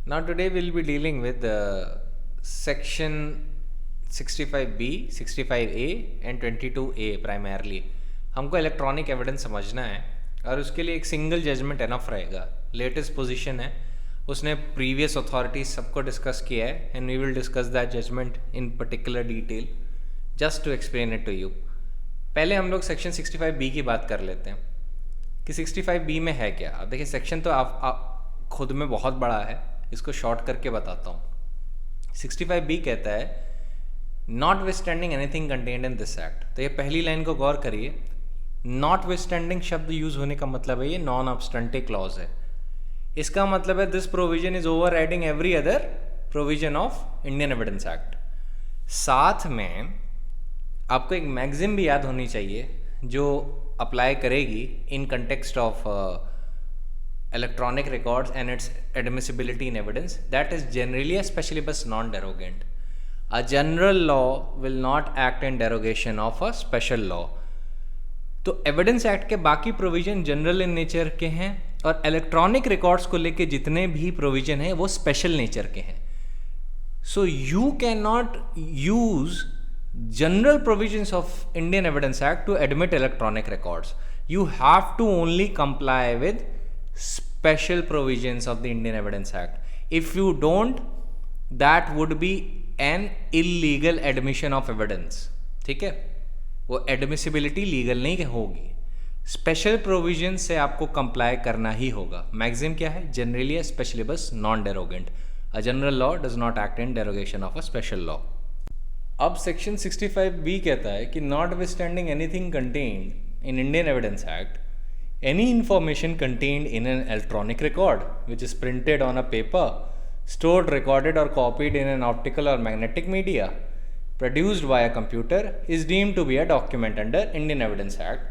Now today we'll be dealing with section 65B, 65A and 22A primarily. हमको electronic evidence समझना है और उसके लिए एक सिंगल जजमेंट एनफ रहेगा. लेटेस्ट पोजीशन है, उसने प्रीवियस अथॉरिटीज सबको डिस्कस किया है and we will discuss that judgement in particular detail just to explain it to you. पहले हम लोग सेक्शन 65B की बात कर लेते हैं कि 65B में है क्या. अब देखिए सेक्शन तो आप खुद में बहुत बड़ा है, इसको शॉर्ट करके बताता हूँ. 65B कहता है not withstanding anything contained in this act. तो ये पहली लाइन को गौर करिए. नॉट विथस्टैंडिंग शब्द यूज होने का मतलब है ये नॉन ऑब्स्टेंटे क्लॉज है. इसका मतलब है this provision is over riding every other provision of Indian evidence act. साथ में आपको एक मैगजिम भी याद होनी चाहिए जो अप्लाई करेगी in context of electronic records and its admissibility in evidence. That is generally a specialibus non-derogant. A general law will not act in derogation of a special law. तो एविडेंस एक्ट के बाकी provision general in nature के हैं और electronic records को लेके जितने भी प्रोविजन हैं वो स्पेशल नेचर के हैं. So you can not use general provisions of Indian evidence act to admit electronic records. You have to only comply with special provisions of the Indian Evidence Act. If you don't, that would be an illegal admission of evidence. ठीक है, वो admissibility legal नहीं होगी. Special provision से आपको comply करना ही होगा. Maxim क्या है? Generally a specialibus non-derogant. A general law does not act in derogation of a special law. अब section 65B कहता है कि notwithstanding anything contained in Indian Evidence Act, any information contained in an electronic record which is printed on a paper, stored, recorded or copied in an optical or magnetic media, produced by a computer is deemed to be a document under Indian Evidence Act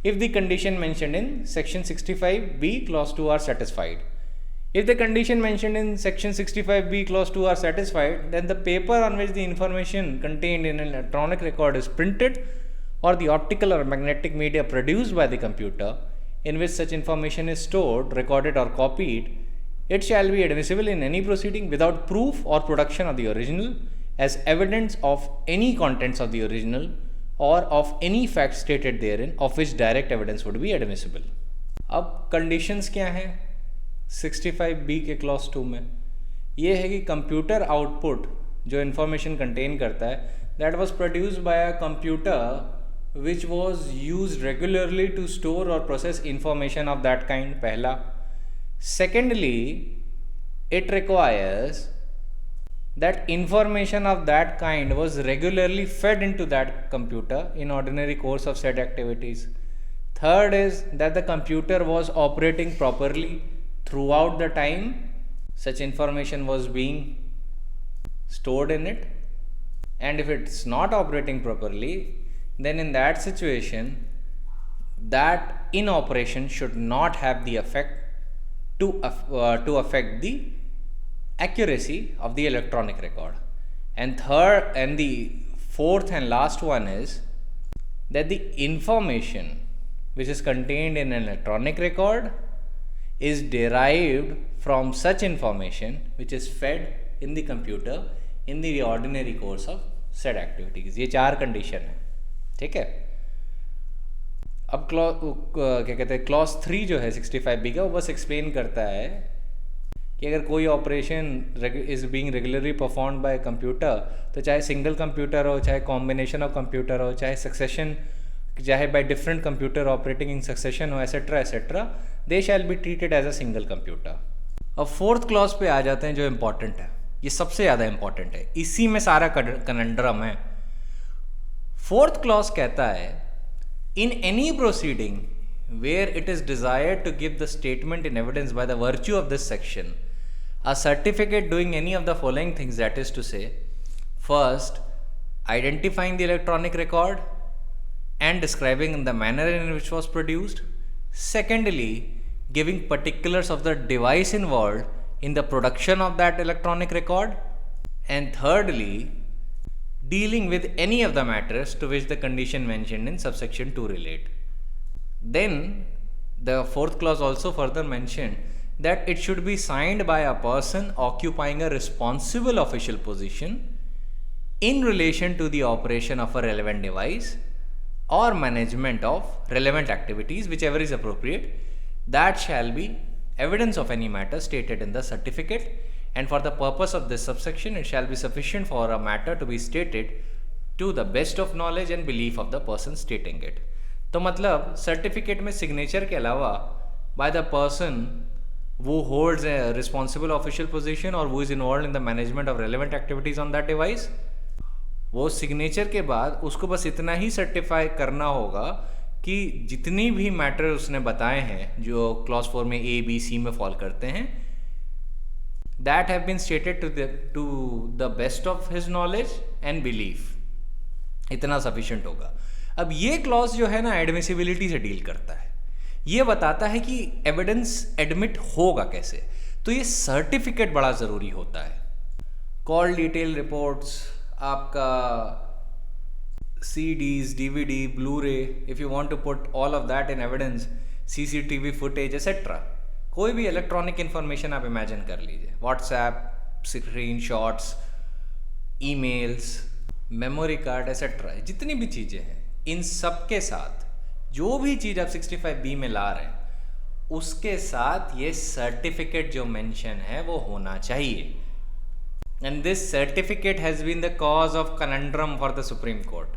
if the condition mentioned in section 65B clause 2 are satisfied. If the condition mentioned in section 65B clause 2 are satisfied, then the paper on which the information contained in an electronic record is printed or the optical or magnetic media produced by the computer in which such information is stored, recorded or copied, it shall be admissible in any proceeding without proof or production of the original as evidence of any contents of the original or of any fact stated therein of which direct evidence would be admissible. अब conditions क्या हैं 65B के clause 2 में? ये है कि computer output जो information contain करता है that was produced by a computer which was used regularly to store or process information of that kind. पहला. Secondly, it requires that information of that kind was regularly fed into that computer in ordinary course of said activities. Third is that the computer was operating properly throughout the time such information was being stored in it, and if it's not operating properly, then in that situation that in operation should not have the effect to affect the accuracy of the electronic record. And third and the fourth and last one is that the information which is contained in an electronic record is derived from such information which is fed in the computer in the ordinary course of said activities. ये चार condition है. ठीक है. अब क्या कहते हैं clause 3 जो है 65B का वो बस एक्सप्लेन करता है कि अगर कोई operation is being regularly performed by computer, तो चाहे सिंगल कंप्यूटर हो, चाहे कॉम्बिनेशन ऑफ कंप्यूटर हो, चाहे सक्सेशन, चाहे by different computer operating in succession हो, etcetera etcetera, they shall be treated as a single computer. अब फोर्थ क्लॉज पे आ जाते हैं जो इंपॉर्टेंट है. ये सबसे ज़्यादा इंपॉर्टेंट है, इसी में सारा कनंड्रम है. फोर्थ क्लॉज कहता है in any proceeding where it is desired to give the statement in evidence by the virtue of this section a certificate doing any of the following things, that is to say first identifying the electronic record and describing the manner in which was produced, secondly giving particulars of the device involved in the production of that electronic record, and thirdly dealing with any of the matters to which the condition mentioned in subsection 2 relate. Then the fourth clause also further mentioned that it should be signed by a person occupying a responsible official position in relation to the operation of a relevant device or management of relevant activities, whichever is appropriate, that shall be evidence of any matter stated in the certificate, and for the purpose of this subsection it shall be sufficient for a matter to be stated to the best of knowledge and belief of the person stating it. तो मतलब certificate में signature के अलावा by the person who holds a responsible official position or who is involved in the management of relevant activities on that device, वो signature के बाद उसको बस इतना ही सर्टिफाई करना होगा कि जितनी भी मैटर उसने बताए हैं जो क्लॉज 4 में ए बी सी में फॉल करते हैं, that have been stated to the best of his knowledge and belief, इतना सफिशिएंट होगा. अब ये क्लॉज जो है ना एडमिसिबिलिटी से डील करता है, ये बताता है कि एविडेंस एडमिट होगा कैसे. तो ये सर्टिफिकेट बड़ा ज़रूरी होता है. कॉल डिटेल रिपोर्ट्स, आपका CDs, DVD, Blu-ray, if you want to put all of that in evidence, CCTV footage, etc. कोई भी इलेक्ट्रॉनिक इंफॉर्मेशन आप इमेजिन कर लीजिए, WhatsApp, screen shots, emails, memory card etcetera, जितनी भी चीज़ें हैं, इन सब के साथ जो भी चीज़ आप 65B में ला रहे हैं उसके साथ ये सर्टिफिकेट जो मेंशन है वो होना चाहिए. And this certificate has been the cause of conundrum for the Supreme Court.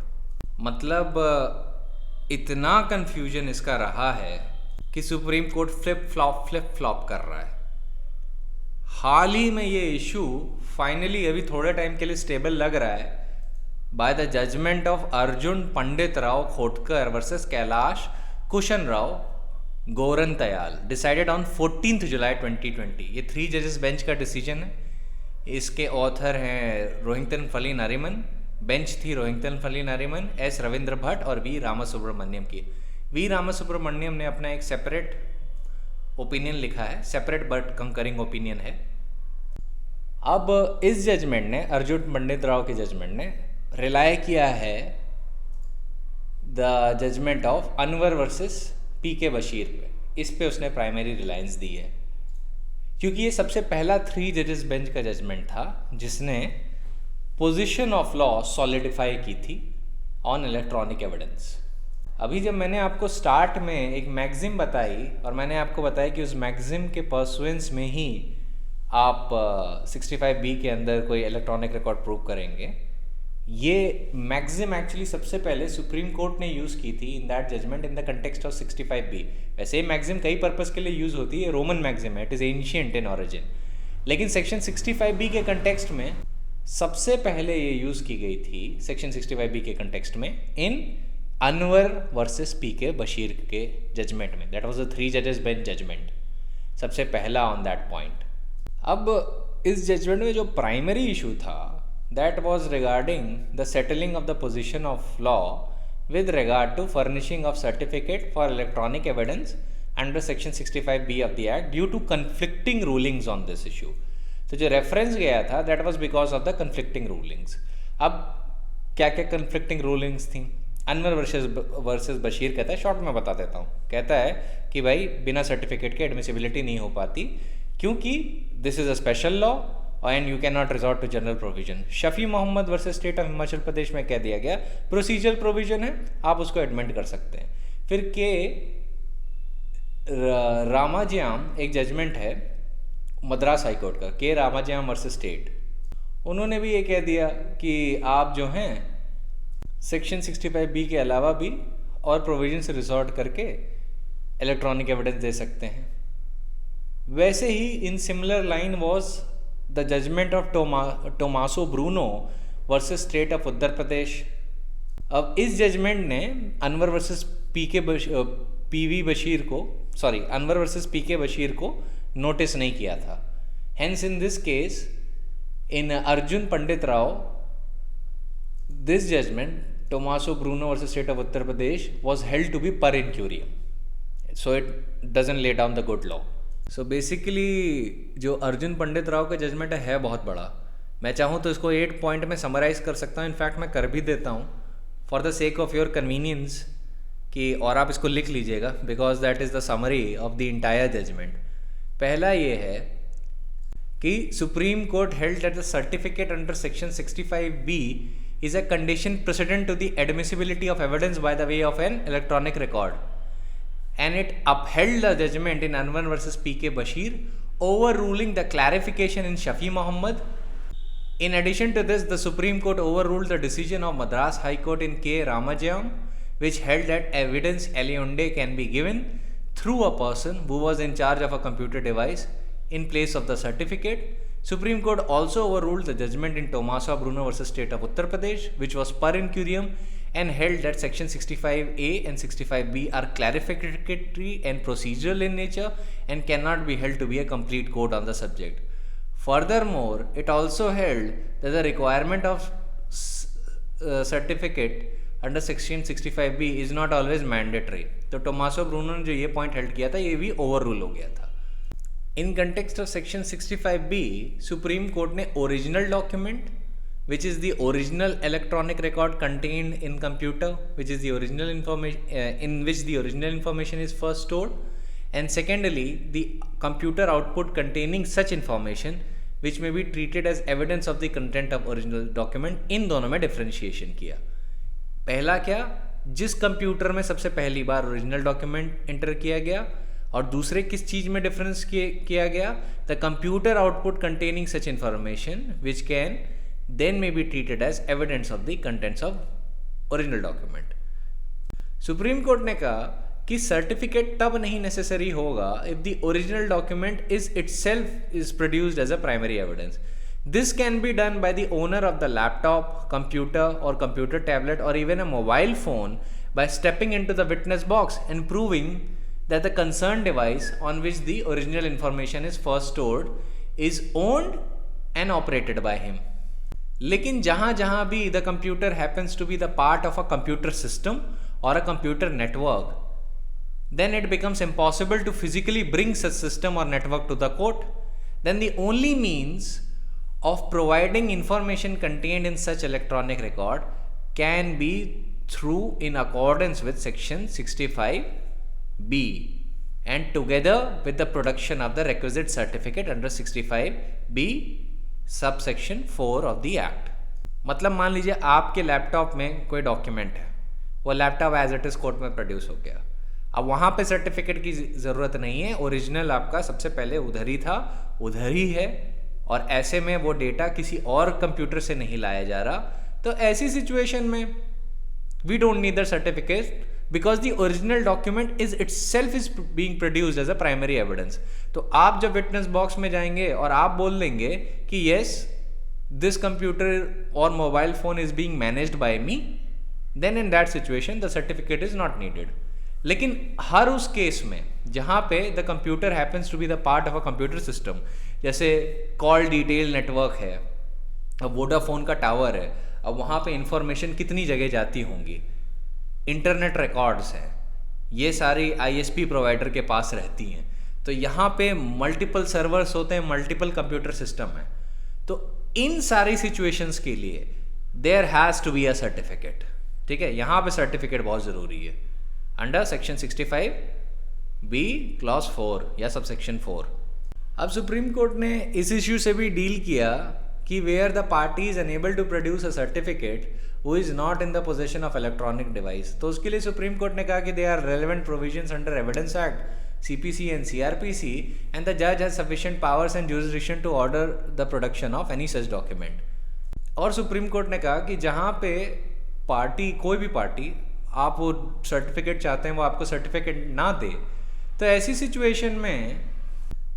मतलब इतना confusion इसका रहा है कि सुप्रीम कोर्ट फ्लिप फ्लॉप कर रहा है. हाल ही में ये इशू फाइनली अभी थोड़े टाइम के लिए स्टेबल लग रहा है by the judgment of Arjun Pandit Rao Khotkar versus Kailash Kushan Rao Gorantyal, decided on 14 July 2020. ये 3 जजेस बेंच का डिसीजन है. इसके ऑथर हैं रोहिंग्टन फली नरीमन, बेंच थी रोहिंग्टन फली नरीमन, एस रविंद्र भट्ट और वी रामासुब्रमण्यम की. वी रामासुब्रमण्यम ने अपना एक सेपरेट ओपिनियन लिखा है, सेपरेट बट कंकरिंग ओपिनियन है. अब इस जजमेंट ने, अर्जुन पंडित राव के जजमेंट ने रिलाय किया है the judgment of Anwar versus PK Basheer पे. इस पे उसने प्राइमरी रिलायंस दी है क्योंकि ये सबसे पहला 3 जजेस बेंच का जजमेंट था जिसने पोजीशन ऑफ लॉ सॉलिडिफाई की थी ऑन इलेक्ट्रॉनिक एविडेंस. अभी जब मैंने आपको स्टार्ट में एक मैगजिम बताई और मैंने आपको बताया कि उस मैगजिम के परसुएंस में ही आप 65B के अंदर कोई इलेक्ट्रॉनिक रिकॉर्ड प्रूव करेंगे, ये मैगजिम एक्चुअली सबसे पहले सुप्रीम कोर्ट ने यूज़ की थी in that judgement in the context of 65B. वैसे ये मैगजिम कई पर्पस के लिए यूज़ होती है, रोमन मैगजिम है, it is ancient in origin, लेकिन सेक्शन 65B के कंटेक्स्ट में सबसे पहले ये यूज़ की गई थी सेक्शन 65B के कंटेक्स्ट में इन अनवर वर्सेस पीके बशीर के जजमेंट में. दैट वाज अ 3 जजेस बेंच जजमेंट, सबसे पहला ऑन दैट पॉइंट. अब इस जजमेंट में जो प्राइमरी इशू था that was regarding the settling of the position of law with regard to furnishing of certificate for electronic evidence under section 65B of the act due to conflicting rulings on this issue. तो जो reference गया था that was because of the conflicting rulings. अब क्या क्या conflicting rulings थी? Anwar versus Bashir कहता है, शॉर्ट में बता देता हूँ, कहता है कि भाई बिना सर्टिफिकेट के एडमिसिबिलिटी नहीं हो पाती क्योंकि this is a special law and you can not resort to general provision. Shafhi Mohammad versus state of Himachal Pradesh में कह दिया गया प्रोसीजरल प्रोविजन है, आप उसको एडमेंड कर सकते हैं. फिर के रामाज्याम एक जजमेंट है मद्रास हाई कोर्ट का, के रामाज्याम वर्सेस स्टेट, उन्होंने भी ये कह दिया कि आप जो हैं सेक्शन 65B के अलावा भी और प्रोविजन से रिजॉर्ट करके इलेक्ट्रॉनिक एविडेंस दे सकते हैं. वैसे ही in similar line was the judgment of Tomaso Bruno versus state of Uttar Pradesh. अब इस जजमेंट ने अनवर वर्सेस पीवी बशीर को, sorry Anwar versus PK Basheer को नोटिस नहीं किया था. Hence in this case in Arjun Pandit Rao this judgment Tomaso Bruno versus state of Uttar Pradesh was held to be per incuriam, so it doesn't lay down the good law. So basically जो अर्जुन पंडित राव का judgement है बहुत बड़ा. मैं चाहूँ तो इसको 8 पॉइंट में समराइज़ कर सकता हूँ, इनफैक्ट मैं कर भी देता हूँ for the sake of your convenience कि, और आप इसको लिख लीजिएगा because that is the summary of the entire judgement. पहला ये है कि supreme court held that the certificate under section 65B is a condition precedent to the admissibility of evidence by the way of an electronic record, and it upheld the judgment in Anwar versus P.K. Bashir, overruling the clarification in Shafi Muhammad. In addition to this, the Supreme Court overruled the decision of Madras High Court in K. Ramajayam, which held that evidence aliende can be given through a person who was in charge of a computer device in place of the certificate. Supreme Court also overruled the judgment in Tommaso Bruno versus State of Uttar Pradesh, which was per incuriam, and held that section 65A and 65B are clarificatory and procedural in nature and cannot be held to be a complete court on the subject. Furthermore, it also held that the requirement of certificate under section 65B is not always mandatory. तो Tomaso Bruno ने जो ये point held किया था ये भी overrule हो गया था. In context of section 65B, Supreme Court ने original document, which is the original electronic record contained in computer, which is the original information in which the original information is first stored, and secondly, the computer output containing such information, which may be treated as evidence of the content of original document. इन दोनों में differentiation किया. पहला क्या, जिस computer में सबसे पहली बार original document enter किया गया, और दूसरे किस चीज में डिफरेंस किया गया, the computer output containing such information which can then may be treated as evidence of the contents of original document. Supreme court ने कहा कि सर्टिफिकेट तब नहीं नेसेसरी होगा if the original document is itself is produced as a primary evidence. This can be done by the owner of the laptop, computer or computer tablet or even a mobile phone by stepping into the witness box and proving that the concerned device on which the original information is first stored is owned and operated by him. लेकिन जहाँ जहाँ भी the computer happens to be the part of a computer system or a computer network, then it becomes impossible to physically bring such system or network to the court. Then the only means of providing information contained in such electronic record can be through in accordance with section 65B and together with the production of the requisite certificate under 65B subsection 4 of the act. मतलब मान लीजिए आपके laptop में कोई document है, वो laptop as it is court में produce हो गया. अब वहाँ पे सर्टिफिकेट की ज़रूरत नहीं है, ओरिजिनल आपका सबसे पहले उधर ही था, उधर ही है, और ऐसे में वो डेटा किसी और कंप्यूटर से नहीं लाया जा रहा. तो ऐसी सिचुएशन में we don't need the certificate because the original document is itself is being produced as a primary evidence. तो आप जब witness box में जाएंगे और आप बोल देंगे कि yes this computer or mobile phone is being managed by me, then in that situation the certificate is not needed. लेकिन हर उस केस में जहाँ पे the computer happens to be the part of a computer system, जैसे call detail network है, अब Vodafone का tower है, अब वहाँ पे इंफॉर्मेशन कितनी जगह जाती होंगी, इंटरनेट रिकॉर्ड्स हैं, ये सारी आईएसपी प्रोवाइडर के पास रहती हैं, तो यहाँ पे मल्टीपल सर्वर्स होते हैं, मल्टीपल कंप्यूटर सिस्टम है. तो इन सारी सिचुएशंस के लिए there has to be a certificate. ठीक है, यहाँ पे सर्टिफिकेट बहुत ज़रूरी है अंडर सेक्शन 65B क्लॉज 4 या सब सेक्शन 4. अब सुप्रीम कोर्ट ने इस इश्यू से भी डील किया कि where the party is unable to produce a certificate who is not in the possession of electronic device. तो उसके लिए सुप्रीम कोर्ट ने कहा कि they are relevant provisions under Evidence Act, CPC and CRPC, and the judge has sufficient powers and jurisdiction to order the production of any such document. और supreme court ने कहा कि जहाँ पे पार्टी, कोई भी पार्टी, आप वो सर्टिफिकेट चाहते हैं वो आपको सर्टिफिकेट ना दे, तो ऐसी सिचुएशन में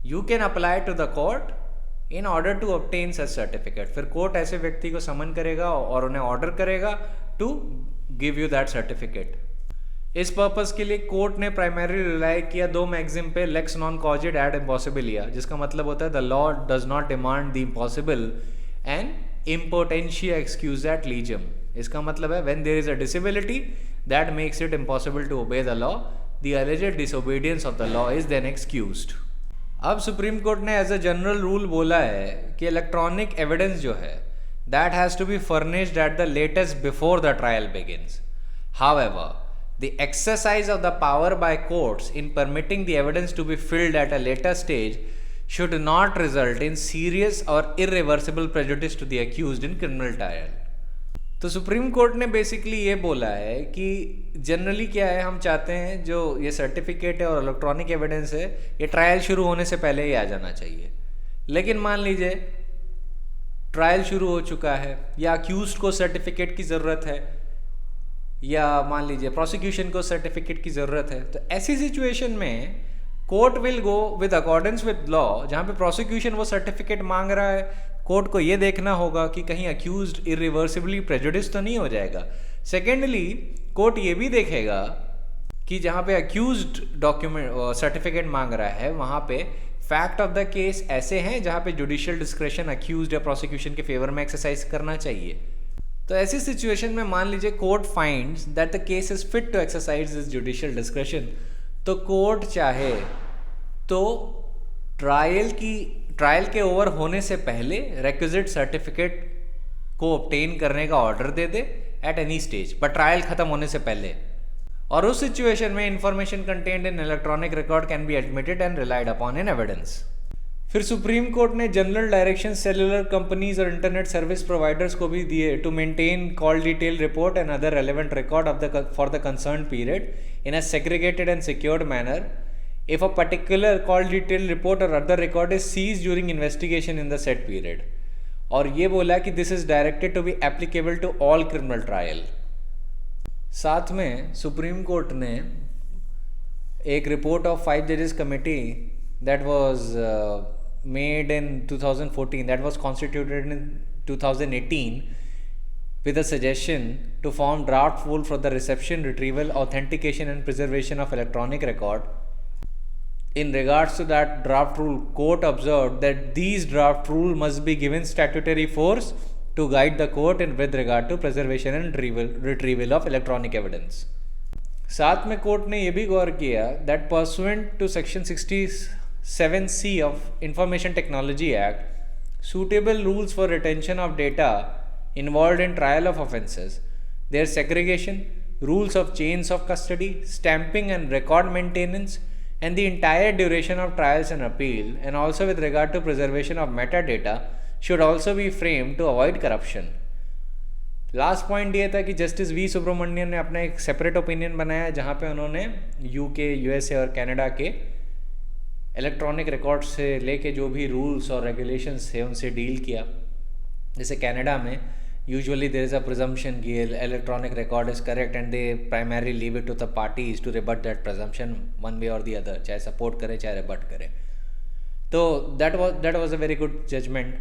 you can apply to the court in order to obtain such certificate. फिर कोर्ट ऐसे व्यक्ति को समन करेगा और उन्हें ऑर्डर करेगा to give you that certificate. इस पर्पस के लिए कोर्ट ने प्राइमरी रिलाई किया दो मैक्सिम पे, lex non cogit ad impossibilia, जिसका मतलब होता है the law does not demand the impossible and impotentia excusat legem. इसका मतलब है when there is a disability that makes it impossible to obey the law, the alleged disobedience of the law is then excused. अब Supreme court ने as a general rule बोला है कि electronic evidence जो है that has to be furnished at the latest before the trial begins. However the exercise of the power by courts in permitting the evidence to be filled at a later stage should not result in serious or irreversible prejudice to the accused in criminal trial. तो supreme court ने basically ये बोला है कि generally क्या है, हम चाहते हैं जो ये सर्टिफिकेट है और इलेक्ट्रॉनिक एविडेंस है ये ट्रायल शुरू होने से पहले ही आ जाना चाहिए. लेकिन मान लीजिए ट्रायल शुरू हो चुका है या अक्यूज्ड को सर्टिफिकेट की ज़रूरत है या मान लीजिए प्रोसिक्यूशन को सर्टिफिकेट की ज़रूरत है, तो ऐसी सिचुएशन में court will go with accordance with law. जहाँ पे प्रोसिक्यूशन वो सर्टिफिकेट मांग रहा है, कोर्ट को ये देखना होगा कि कहीं अक्यूज्ड इरिवर्सिबली प्रेजुडिस तो नहीं हो जाएगा. सेकेंडली कोर्ट ये भी देखेगा कि जहाँ पे अक्यूज्ड डॉक्यूमेंट सर्टिफिकेट मांग रहा है वहाँ पे फैक्ट ऑफ द केस ऐसे हैं जहाँ पे जुडिशियल डिस्क्रेशन अक्यूज्ड या प्रोसिक्यूशन के फेवर में एक्सरसाइज करना चाहिए. तो ऐसी सिचुएशन में मान लीजिए court finds that the case is fit to exercise this judicial discretion, तो कोर्ट चाहे तो ट्रायल के ओवर होने से पहले रिक्विजिट सर्टिफिकेट को ऑब्टेन करने का ऑर्डर दे दे एट एनी स्टेज, पर ट्रायल खत्म होने से पहले. और उस सिचुएशन में information contained in electronic record can be admitted and relied upon in evidence. फिर सुप्रीम कोर्ट ने जनरल डायरेक्शन सेलुलर कंपनीज और इंटरनेट सर्विस प्रोवाइडर्स को भी दिए to maintain call detail report and other relevant record of for the concern period in a segregated and secured manner if a particular call detail report or other record is seized during investigation in the said period. और ये बोला कि this is directed to be applicable to all criminal trial. साथ में supreme court ने एक report of 5 जजेस committee that was made in 2014 that was constituted in 2018 with a suggestion to form draft rule for the reception, retrieval, authentication and preservation of electronic record. In regards to that draft rule, court observed that these draft rule must be given statutory force to guide the court in with regard to preservation and retrieval of electronic evidence. साथ में court ने यह भी गौर किया that pursuant to section 67C of Information Technology Act, suitable rules for retention of data involved in trial of offences, their segregation, rules of chains of custody, stamping and record maintenance, and the entire duration of trials and appeal, and also with regard to preservation of metadata, should also be framed to avoid corruption. Last point ये था कि justice V Subramanian ने अपना एक separate opinion बनाया जहाँ पे उन्होंने यूके, यूएसए और कनाडा के इलेक्ट्रॉनिक रिकॉर्ड से लेके जो भी रूल्स और रेगुलेशंस थे उनसे डील किया. जैसे कनाडा में usually there is a presumption कि electronic record is correct and they primarily leave it to the parties to rebut that presumption one way or the other, चाहे support करे चाहे rebut करे. तो that was a very good judgment.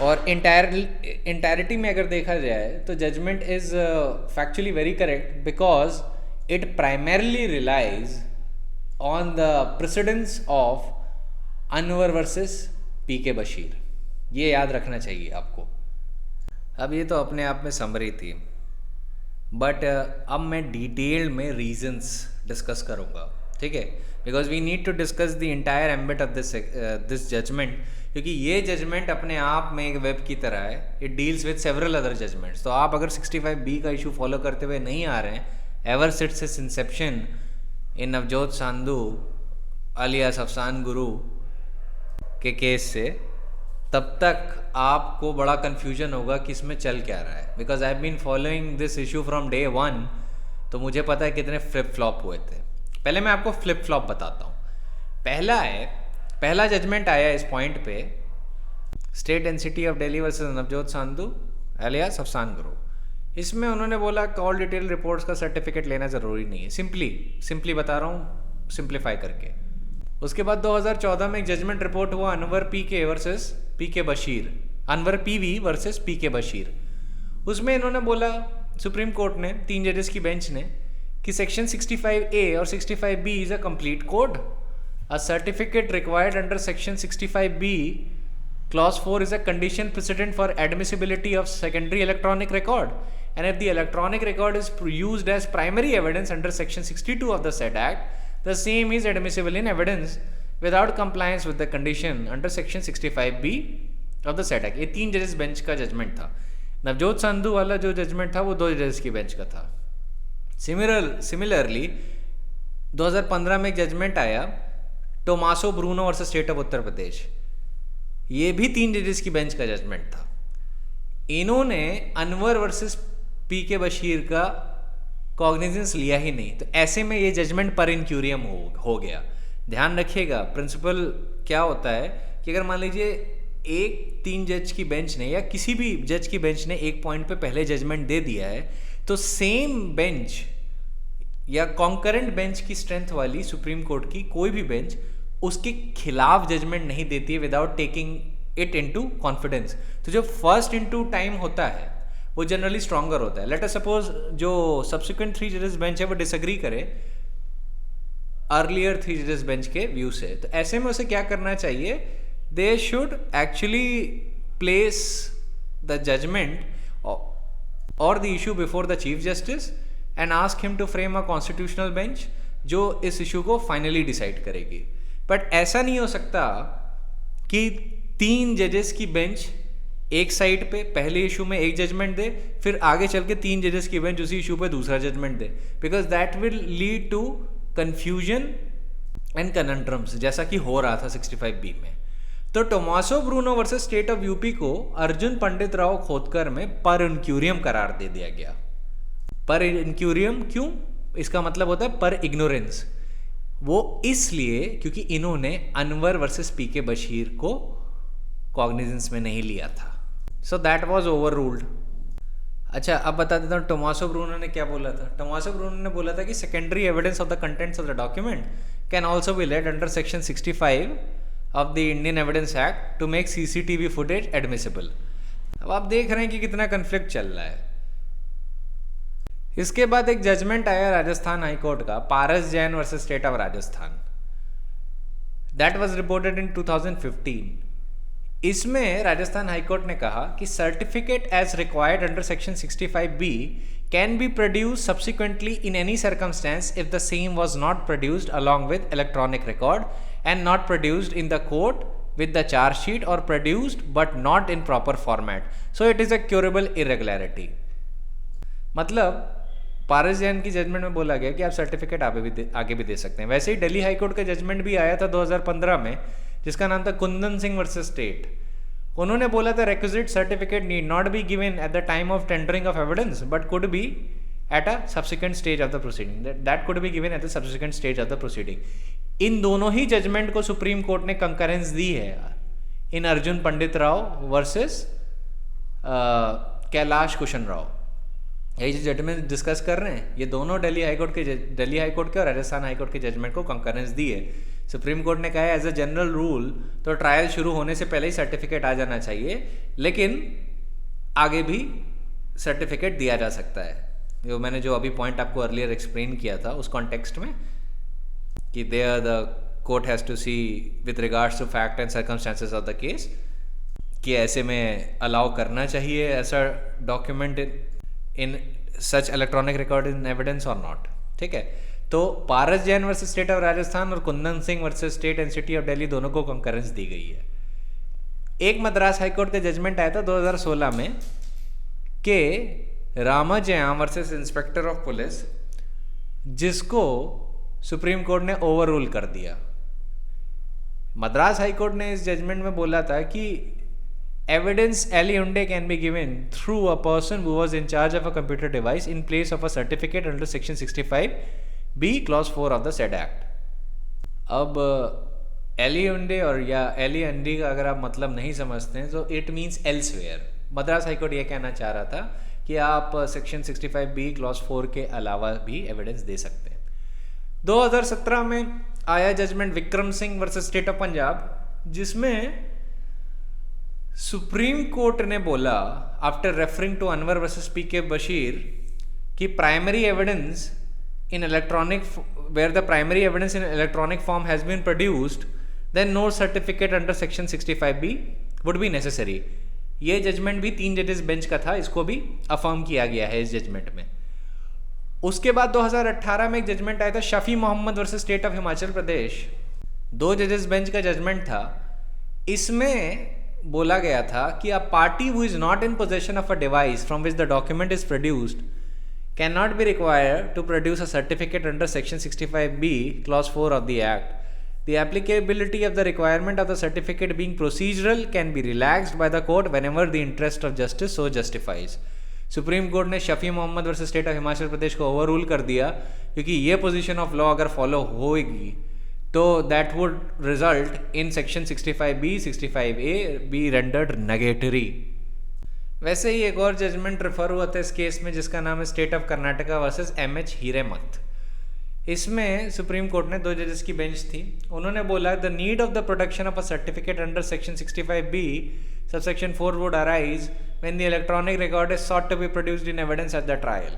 और entirety में अगर देखा जाए तो judgment is factually very correct because it primarily relies on the precedence of Anwar versus P.K. Bashir. ये याद रखना चाहिए आपको. अब ये तो अपने आप में समरी थी, बट अब मैं डिटेल में रीजंस डिस्कस करूँगा, ठीक है, because we need to discuss the entire ambit of this judgement, क्योंकि ये जजमेंट अपने आप में एक वेब की तरह है. It deals with several other judgements. तो आप अगर 65B का इशू फॉलो करते हुए नहीं आ रहे हैं एवर सिट्स इट्स इंसेप्शन इन नवजोत सांधू alias अफसान गुरु के केस से, तब तक आपको बड़ा कन्फ्यूजन होगा कि इसमें चल क्या रहा है. Because I have been following this issue from day 1, तो मुझे पता है कितने फ्लिप फ्लॉप हुए थे. पहले मैं आपको फ्लिप फ्लॉप बताता हूँ. पहला जजमेंट आया इस पॉइंट पे, state NCT of Delhi versus Navjot Sandhu alias Afsan गुरु. इसमें उन्होंने बोला कॉल डिटेल रिपोर्ट्स का सर्टिफिकेट लेना ज़रूरी नहीं है. सिंपली बता रहा हूँ सिंप्लीफाई करके. उसके बाद 2014 में एक जजमेंट रिपोर्ट हुआ अनवर पीके versus PK Bashir, Anwar PV versus PK Bashir. उसमें इन्होंने बोला, सुप्रीम कोर्ट ने 3 जजेस की बेंच ने, कि सेक्शन 65A और 65B is a complete code. A certificate required under section 65B clause 4 is a condition precedent for admissibility of secondary electronic record, and if the electronic record is used as primary evidence under section 62 of the said act, the same is admissible in evidence without compliance with the condition under section 65B of the said act. ये 3 जजेस bench का judgement था. नवजोत सांधू वाला जो judgement था वो 2 जजेस की बेंच का था. सिमिलरली 2015 में एक जजमेंट आया Tomaso Bruno versus state of Uttar Pradesh. ये भी 3 जजेस की बेंच का जजमेंट था। इन्होंने Anwar versus P K Bashir का कॉग्निजेंस लिया ही नहीं, तो ऐसे में ये जजमेंट पर इंक्यूरियम हो गया। ध्यान रखिएगा प्रिंसिपल क्या होता है कि अगर मान लीजिए एक 3 जज की बेंच ने या किसी भी जज की बेंच ने एक पॉइंट पे पहले जजमेंट दे दिया है, तो सेम बेंच या कॉन्करेंट बेंच की स्ट्रेंथ वाली सुप्रीम कोर्ट की कोई भी बेंच उसके खिलाफ जजमेंट नहीं देती है without taking it into confidence. तो जो फर्स्ट इनटू टाइम होता है वो जनरली स्ट्रॉन्गर होता है। लेट अस सपोज जो सब्सिक्वेंट 3 जजेस बेंच है वो डिसएग्री करे अर्लियर 3 जजेस बेंच के व्यू से, तो ऐसे में उसे क्या करना चाहिए, they should actually place the judgment और the issue before the Chief Justice and ask him to frame a constitutional bench जो इस इशू को फाइनली डिसाइड करेगी। बट ऐसा नहीं हो सकता कि 3 जजेस की बेंच एक साइड पे पहले इशू में एक जजमेंट दे, फिर आगे चल के 3 जजेस की बेंच उसी इशू पे दूसरा जजमेंट दे, because that will lead to confusion and conundrums, जैसा कि हो रहा था 65B में। तो Tomaso Bruno versus state of UP को अर्जुन पंडित राव खोदकर में पर इंक्यूरियम करार दे दिया गया। पर इंक्यूरियम क्यों? इसका मतलब होता है पर इग्नोरेंस। वो इसलिए क्योंकि इन्होंने Anwar versus P K Bashir को कॉग्निजेंस में नहीं लिया था, so that was over ruled. अच्छा, अब बता देता हूँ टोमासो ब्रूनो ने क्या बोला था। टोमासो ब्रूनो ने बोला था कि secondary evidence of the contents of the document can also be led under section 65 of the Indian evidence act to make CCTV footage admissible. अब आप देख रहे हैं कि कितना कन्फ्लिक्ट चल रहा है। इसके बाद एक जजमेंट आया राजस्थान हाईकोर्ट का, Paras Jain versus state of Rajasthan. That was reported in 2015। इसमें राजस्थान हाईकोर्ट ने कहा कि certificate as required under section 65B can be produce subsequently in any circumstance if the same was not produced along with electronic record and not produced in the court with the charge sheet or produced but not in proper format, so it is a curable irregularity। मतलब पारस जैन की judgement में बोला गया कि आप certificate आगे भी दे सकते हैं। वैसे ही दिल्ली हाईकोर्ट का जजमेंट भी आया था 2015 में, जिसका नाम था कुंदन सिंह वर्सेस स्टेट। उन्होंने बोला था requisite certificate need not be given at the time of tendering of evidence but could be at a subsequent stage of the proceeding, that could be given at the subsequent stage of the proceeding. इन दोनों ही judgment को Supreme court ने concurrence दी है in Arjun Pandit Rao versus Kailash Kushan Rao. यही जो judgement discuss कर रहे हैं ये दोनों दिल्ली हाईकोर्ट के और राजस्थान हाईकोर्ट के जजमेंट को कंकरेंस दी है। सुप्रीम कोर्ट ने कहा है एज अ जनरल रूल तो ट्रायल शुरू होने से पहले ही सर्टिफिकेट आ जाना चाहिए, लेकिन आगे भी सर्टिफिकेट दिया जा सकता है। जो मैंने जो अभी पॉइंट आपको अर्लियर एक्सप्लेन किया था उस कॉन्टेक्स्ट में कि there the court has to see with regards to fact and circumstances of the case कि ऐसे में अलाउ करना चाहिए ऐसा document in such electronic record in evidence और नॉट। ठीक है, तो Paras Jain versus state of Rajasthan और Kundan Singh versus state and city of Delhi दोनों को कंकरेंस दी गई है। एक मद्रास हाईकोर्ट का जजमेंट आया था 2016 में कि रामाजयम वर्सेस इंस्पेक्टर ऑफ पुलिस, जिसको सुप्रीम कोर्ट ने ओवर रूल कर दिया। मद्रास हाईकोर्ट ने इस जजमेंट में बोला था कि evidence aliunde can be given through a person who was in charge of a computer device in place of a certificate under section 65B clause 4 of the said act। अब aliunde और या aliundi का अगर आप मतलब नहीं समझते हैं तो it means elsewhere। Madras high court ये कहना चाह रहा था कि आप सेक्शन 65B क्लॉज 4 के अलावा भी एविडेंस दे सकते हैं। 2017 में आया judgment Vikram Singh versus state of Punjab, जिसमें सुप्रीम कोर्ट ने बोला after referring to Anwar versus P K Basheer कि primary evidence in electronic where the primary evidence in electronic form has been produced then no certificate under section 65B would be necessary. ये judgment भी 3 जजेस bench का था, इसको भी affirm किया गया है इस जजमेंट में। उसके बाद 2018 में एक जजमेंट आया था Shafhi Mohammad versus state of Himachal Pradesh. 2 जजेस बेंच का जजमेंट था। इसमें बोला गया था कि a party who is not in possession of a device from which the document is produced cannot be required to produce a certificate under section 65B clause 4 of the act. The applicability of the requirement of the certificate being procedural can be relaxed by the court whenever the interest of justice so justifies. Supreme court ने Shafhi Mohammad versus state of Himachal Pradesh को overrule कर दिया, क्योंकि ये position of law अगर follow होगी तो that would result in section 65B 65A be rendered nugatory. वैसे ही एक और जजमेंट रेफर हुआ था इस केस में जिसका नाम है state of Karnataka versus MH हीरेमथ. इसमें सुप्रीम कोर्ट ने 2 जजेस की बेंच थी, उन्होंने बोला the need of the production of a certificate under section 65B subsection 4 would arise when the electronic record is sought to be produced in evidence at the trial.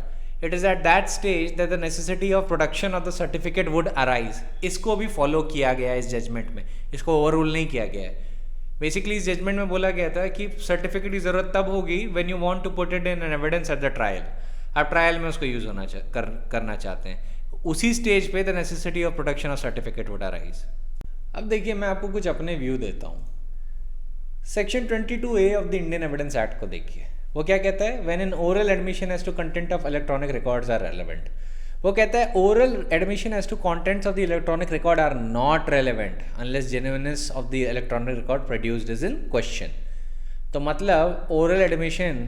It is at that stage that the necessity of production of the certificate would arise. इसको भी follow किया गया इस judgement में, इसको over rule नहीं किया गया है. बेसिकली इस जजमेंट में बोला गया था कि सर्टिफिकेट की जरूरत तब होगी when you want to put it in an evidence at the trial. आप ट्रायल में उसको यूज होना करना चाहते हैं, उसी स्टेज पे the necessity of production of certificate would arise. अब देखिए मैं आपको कुछ अपने व्यू देता हूँ. Section 22A of the Indian evidence act को देखिए, वो क्या कहता है, when an oral admission as to content of electronic records are relevant. वो कहता है oral admission as to contents of the electronic record are not relevant unless genuineness of the electronic record produced is in question. तो मतलब oral admission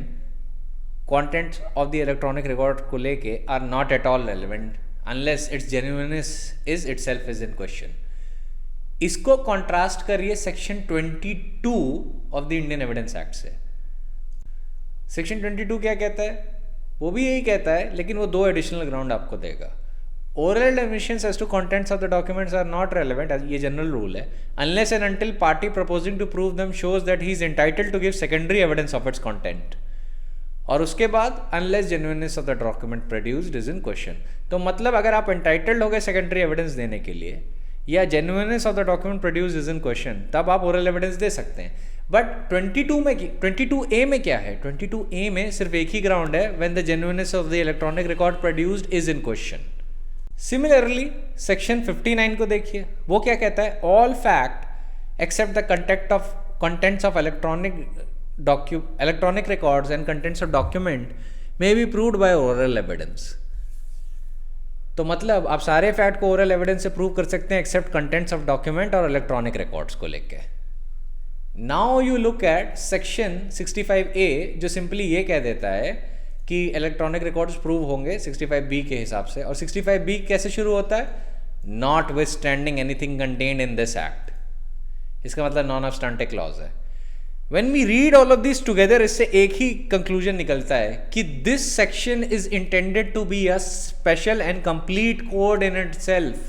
contents of the electronic record को लेके are not at all relevant unless its genuineness is itself is in question. इसको contrast करिए section 22 of the Indian evidence act से. Section 22 क्या कहता है, वो भी यही कहता है, लेकिन वो 2 एडिशनल ग्राउंड आपको देगा. Oral admissions as to contents of the documents are not relevant, ये जनरल रूल है, unless and until party proposing to prove them shows that he is entitled to give secondary evidence of its content. और उसके बाद unless genuineness of the document produced is in question. तो मतलब अगर आप entitled हो गए सेकेंडरी एविडेंस देने के लिए या genuineness of the document produced is in question, तब आप ओरल एविडेंस दे सकते हैं. बट 22A में क्या है, 22A में सिर्फ एक ही ग्राउंड है, when the genuineness of the electronic record produced is in question. Similarly section 59 को देखिए, वो क्या कहता है, all fact except the contents of electronic records and contents of document may be proved by oral evidence. तो मतलब आप सारे फैक्ट को ओरल एविडेंस से प्रूव कर सकते हैं एक्सेप्ट कंटेंट्स ऑफ डॉक्यूमेंट और इलेक्ट्रॉनिक रिकॉर्ड्स को लेके. Now you look at section 65A जो सिंपली ये कह देता है कि इलेक्ट्रॉनिक रिकॉर्ड्स प्रूव होंगे 65B के हिसाब से. और 65B कैसे शुरू होता है, not with standing anything contained in this act. इसका मतलब नॉन ऑब्स्टेंटे क्लॉज है. When we read all of these together, इससे एक ही कंक्लूजन निकलता है कि this section is intended to be a special and complete code in itself.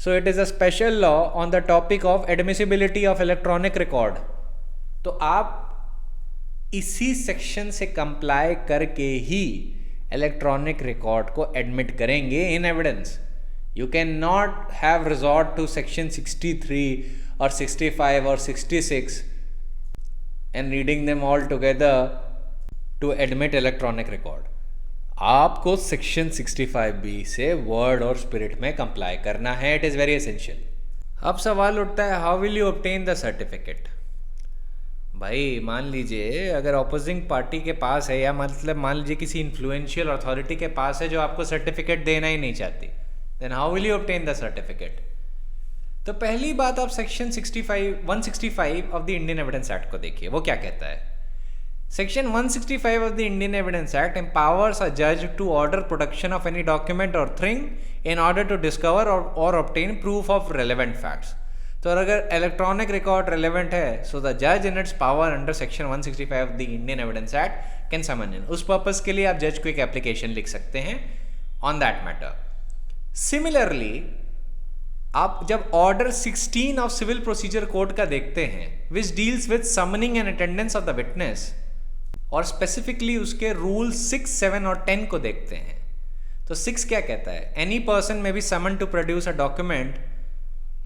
So it is a special law on the topic of admissibility of electronic record. तो आप इसी section से comply करके ही इलेक्ट्रॉनिक रिकॉर्ड को admit करेंगे इन evidence. You cannot have resort to section 63 or 65 or 66 and reading them all together to admit electronic record. आपको section 65B से word और स्पिरिट में कंप्लाई करना है. It is very essential. अब सवाल उठता है, how will you obtain the certificate. भाई मान लीजिए अगर ऑपोजिंग पार्टी के पास है, या मतलब मान लीजिए किसी इन्फ्लुएंशियल अथॉरिटी के पास है जो आपको सर्टिफिकेट देना ही नहीं चाहती, then how will you obtain the certificate. तो पहली बात आप section 165 of the Indian evidence act को देखिए, वो क्या कहता है. Section 165 of the Indian evidence Act empowers a जज to order production of any document और thing in order to discover और obtain proof of relevant facts. तो अगर इलेक्ट्रॉनिक रिकॉर्ड रेलेवेंट है, सो द जज in its power under section 165 of the Indian evidence Act can summon in. उस purpose के लिए आप जज को एक एप्लीकेशन लिख सकते हैं ऑन दैट मैटर. सिमिलरली आप जब order 16 of civil procedure code का देखते हैं, which deals with summoning and attendance of the witness, और स्पेसिफिकली उसके रूल 6, 7 और 10 को देखते हैं, तो 6 क्या कहता है, any person may be summon to produce a document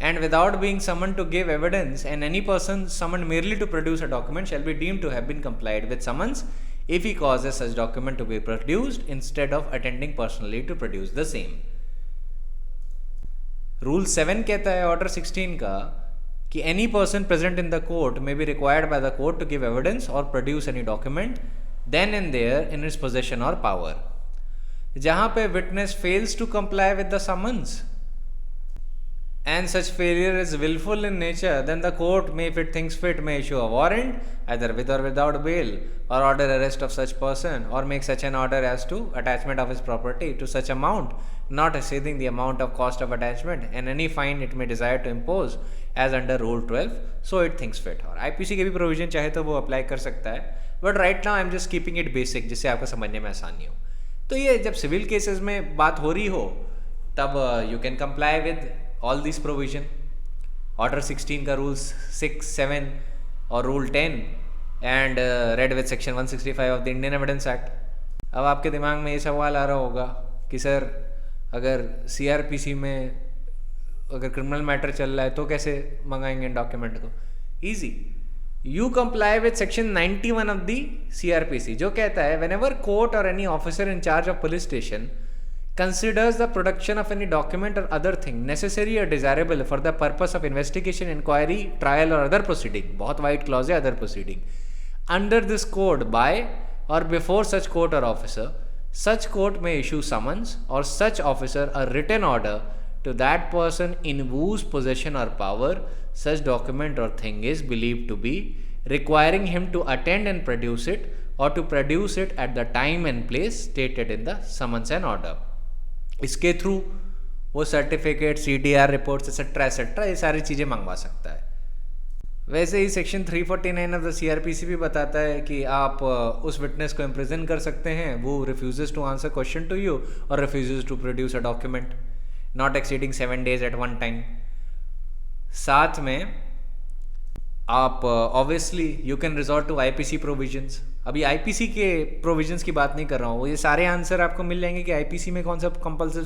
and without being summoned to give evidence, and any person summoned merely to produce a document shall be deemed to have been complied with summons if he causes such document to be produced instead of attending personally to produce the same. Rule 7 कहता है order 16 का कि any person present in the court may be required by the court to give evidence or produce any document then and there in its possession or power. जहां पे witness fails to comply with the summons and such failure is willful in nature, then the court may, if it thinks fit, may issue a warrant either with or without bail, or order arrest of such person, or make such an order as to attachment of his property to such amount not exceeding the amount of cost of attachment, and any fine it may desire to impose as under rule 12, so it thinks fit. और IPC के भी provision चाहे तो वो apply कर सकता है, but right now I am just keeping it basic जिससे आपको समझने में आसानी हो. तो ये जब सिविल केसेस में बात हो रही हो तब you can comply with all these provision. Order 16 का rules 6, 7 और rule 10 and read with section 165 of the Indian Evidence Act. अब आपके दिमाग में ये सवाल आ रहा होगा कि सर अगर CRPC में अगर क्रिमिनल मैटर चल रहा है तो कैसे मंगाएंगे डॉक्यूमेंट को. Easy, you comply with section 91 of the CRPC जो कहता है whenever court or any officer in charge of police station considers the production of any document or other thing necessary or desirable for the purpose of investigation, inquiry, trial or other proceeding, बहुत wide clause है, other proceeding, under this code by or before such court or officer, such court may issue summons or such officer a written order to that person in whose possession or power such document or thing is believed to be, requiring him to attend and produce it or to produce it at the time and place stated in the summons and order. इसके through वो certificate, CDR reports etcetera etcetera ये सारी चीज़ें मंगवा सकता है. वैसे ही section 349 of the CRPC भी बताता है कि आप उस विटनेस को इम्प्रिजन कर सकते हैं वो refuses to answer question to you और refuses to produce a document not exceeding 7 days at one time. साथ में आप obviously you can resort to IPC provisions. अभी IPC के प्रोविजंस की बात नहीं कर रहा हूँ, ये सारे आंसर आपको मिल जाएंगे कि IPC में कौन सा कंपल्सिव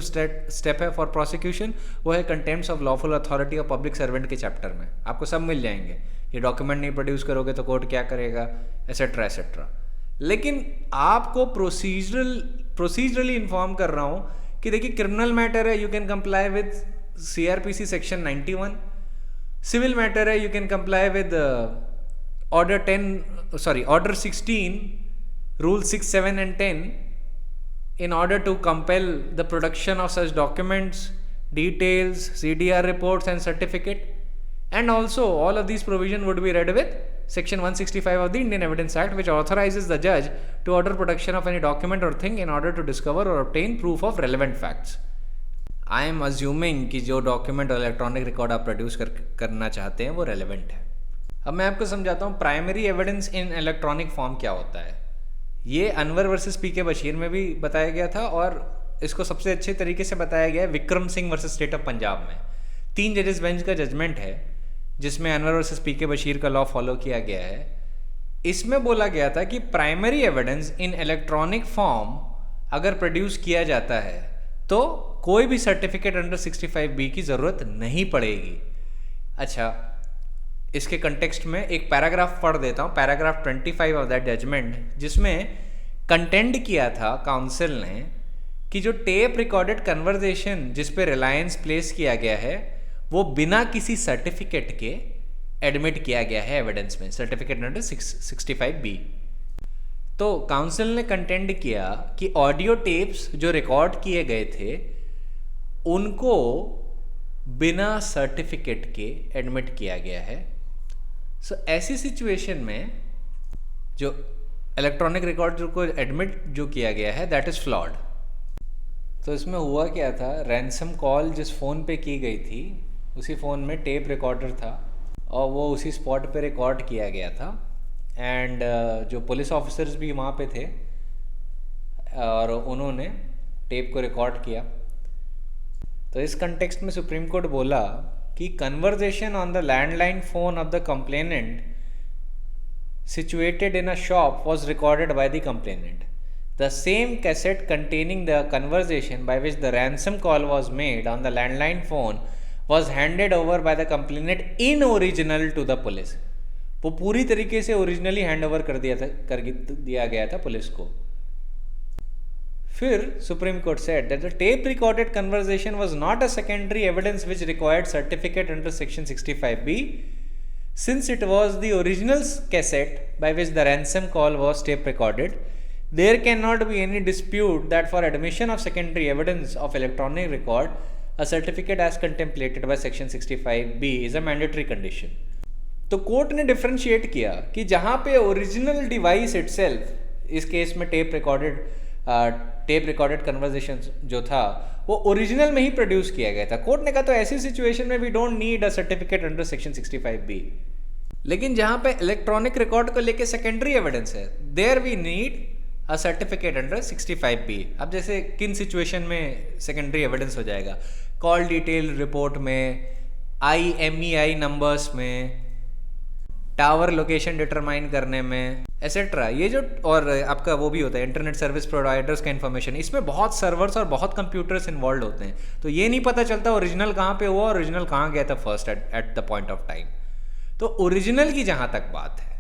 स्टेप है फॉर प्रोसिक्यूशन. वो है कंटेम्प्ट ऑफ लॉफुल अथॉरिटी और पब्लिक सर्वेंट के चैप्टर में आपको सब मिल जाएंगे. ये डॉक्यूमेंट नहीं प्रोड्यूस करोगे तो कोर्ट क्या करेगा, एसेट्रा एसेट्रा. लेकिन आपको प्रोसीजरली इन्फॉर्म कर रहा हूँ कि देखिए क्रिमिनल मैटर है, you can comply with CRPC section 91. Civil matter है, you can comply with order 16, rule 6, 7 and 10 in order to compel the production of such documents, details, CDR reports and certificate, and also all of these provisions would be read with section 165 of the Indian Evidence Act, which authorizes the judge to order production of any document or thing in order to discover or obtain proof of relevant facts. I am assuming कि जो document और electronic record आप produce करना चाहते हैं वो relevant है. अब मैं आपको समझाता हूँ primary evidence in electronic form क्या होता है. ये अनवर वर्सेस PK बशीर में भी बताया गया था और इसको सबसे अच्छे तरीके से बताया गया है Vikram Singh versus state of Punjab में. 3 जजेस बेंच का जजमेंट है जिसमें अनवर वर्सेस PK बशीर का लॉ फॉलो किया गया है. इसमें बोला गया था कि primary evidence in electronic form अगर प्रोड्यूस किया जाता है तो कोई भी सर्टिफिकेट अंडर 65B की ज़रूरत नहीं पड़ेगी. अच्छा, इसके कंटेक्स्ट में एक पैराग्राफ पढ़ देता हूँ, पैराग्राफ 25 ऑफ दैट जजमेंट, जिसमें कंटेंड किया था काउंसिल ने कि जो टेप रिकॉर्डेड कन्वर्जेशन जिस पे रिलायंस प्लेस किया गया है वो बिना किसी सर्टिफिकेट के एडमिट किया गया है एविडेंस में, सर्टिफिकेट अंडर 65B. तो काउंसिल ने कंटेंड किया कि ऑडियो टेप्स जो रिकॉर्ड किए गए थे उनको बिना सर्टिफिकेट के एडमिट किया गया है. सो ऐसी सिचुएशन में जो इलेक्ट्रॉनिक रिकॉर्ड को एडमिट जो किया गया है दैट इज़ फ्लॉड. तो इसमें हुआ क्या था, रैंसम कॉल जिस फ़ोन पे की गई थी उसी फ़ोन में टेप रिकॉर्डर था और वो उसी स्पॉट पे रिकॉर्ड किया गया था. एंड जो पुलिस ऑफिसर्स भी वहाँ पे थे और उन्होंने टेप को रिकॉर्ड किया. तो इस कंटेक्स्ट में सुप्रीम कोर्ट बोला कि conversation on the landline phone of the complainant situated in a shop was recorded by the complainant. The same cassette containing the conversation by which the ransom call was made on the landline phone was handed over by the complainant in original to the police. वो पूरी तरीके से originally hand over कर दिया गया था police को. फिर supreme court said that the tape recorded conversation was not a secondary evidence which required certificate under section 65B, since it was the original cassette by which the ransom call was tape recorded. there cannot be any dispute that for admission of secondary evidence of electronic record, a certificate as contemplated by section 65B is a mandatory condition. तो court ने differentiate किया कि जहाँ पे original device itself, इस case में tape recorded conversation जो था वो ओरिजिनल में ही प्रोड्यूस किया गया था, कोर्ट ने कहा तो ऐसी सिचुएशन में we don't need a certificate under section 65B. लेकिन जहाँ पे इलेक्ट्रॉनिक रिकॉर्ड को लेके सेकेंडरी एविडेंस है, there we need a certificate under 65B. अब जैसे किन सिचुएशन में सेकेंडरी एविडेंस हो जाएगा? कॉल डिटेल रिपोर्ट में, IMEI नंबर्स में, टावर लोकेशन डिटरमाइन करने में, एसेट्रा. ये जो और आपका वो भी होता है इंटरनेट सर्विस प्रोवाइडर्स का इन्फॉर्मेशन, इसमें बहुत सर्वर्स और बहुत कंप्यूटर्स इन्वॉल्व होते हैं, तो ये नहीं पता चलता ओरिजिनल कहाँ पे हुआ, ओरिजिनल कहाँ गया था first at the point of time. तो ओरिजिनल की जहाँ तक बात है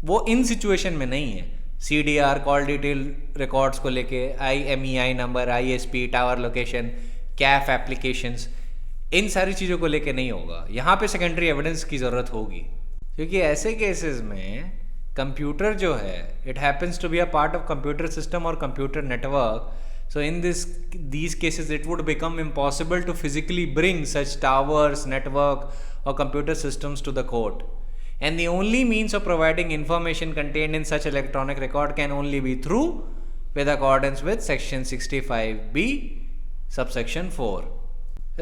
वो इन सिचुएशन में नहीं है. CDR कॉल डिटेल रिकॉर्ड्स को लेके, IMEI number, ISP, tower location, CAF applications, इन सारी चीज़ों को लेके नहीं होगा. यहाँ पे सेकेंडरी एविडेंस की ज़रूरत होगी, क्योंकि ऐसे केसेस में कंप्यूटर जो है it happens to be a part of computer system और computer network. So in these cases it would become impossible to physically bring such towers, network or computer systems to the court. And the only means of providing information contained in such electronic record can only be through with accordance with section 65B subsection 4.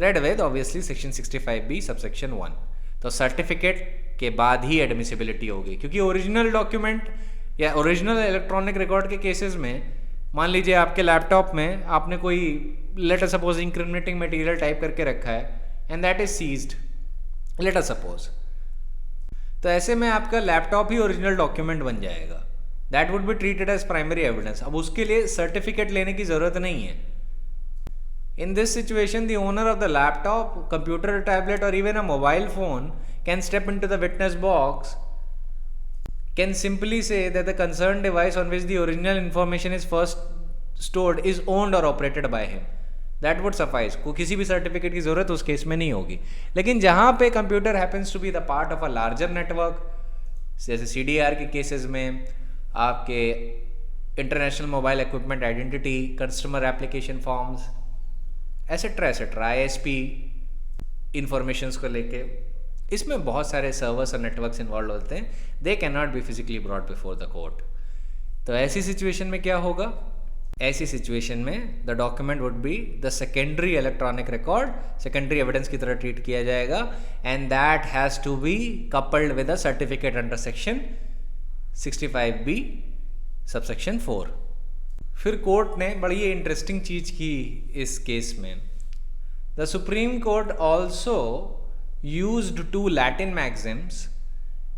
Read with obviously section 65B subsection 1. तो certificate के बाद ही admissibility होगी, क्योंकि original document या original electronic record के cases में मान लीजिए आपके लैपटॉप में आपने कोई let us suppose incriminating material type करके रखा है and that is seized, let us suppose. तो ऐसे में आपका लैपटॉप ही ओरिजिनल डॉक्यूमेंट बन जाएगा. That would be treated as primary evidence. अब उसके लिए सर्टिफिकेट लेने की जरूरत नहीं है. In this situation, the owner of the laptop, computer, tablet or even a mobile phone can step into the witness box, can simply say that the concerned device on which the original information is first stored is owned or operated by him. That would suffice. को किसी भी certificate की जरूरत उस case में नहीं होगी. लेकिन जहाँ पे computer happens to be the part of a larger network, जैसे CDR के केसेस में आपके international mobile equipment identity, customer application forms, etcetera, ISP informations को लेके, इसमें बहुत सारे सर्वर्स और नेटवर्क्स इन्वॉल्व होते हैं. They can not be physically brought before the court. तो ऐसी सिचुएशन में क्या होगा? ऐसी सिचुएशन में the document would be the secondary electronic record, secondary evidence की तरह ट्रीट किया जाएगा, and that has to be coupled with a certificate under section 65B subsection 4. फिर कोर्ट ने बड़ी इंटरेस्टिंग चीज़ की इस केस में. The supreme court also used 2 Latin maxims,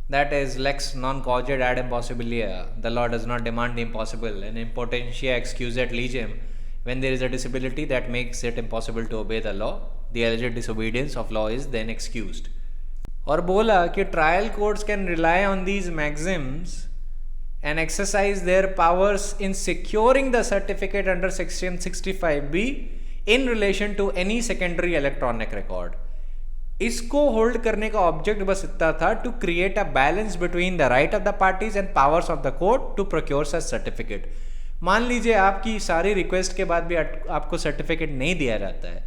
that is lex non cogit ad impossibilia, the law does not demand the impossible, and in potentia excuset legem, when there is a disability that makes it impossible to obey the law, the alleged disobedience of law is then excused. और बोला कि trial courts can rely on these Maxim's and exercise their powers in securing the certificate under section 65B in relation to any secondary electronic record. इसको hold करने का object बस इतना था, to create a balance between the right of the parties and powers of the court to procure such certificate. मान लीजिए आपकी सारी रिक्वेस्ट के बाद भी आपको सर्टिफिकेट नहीं दिया जाता है,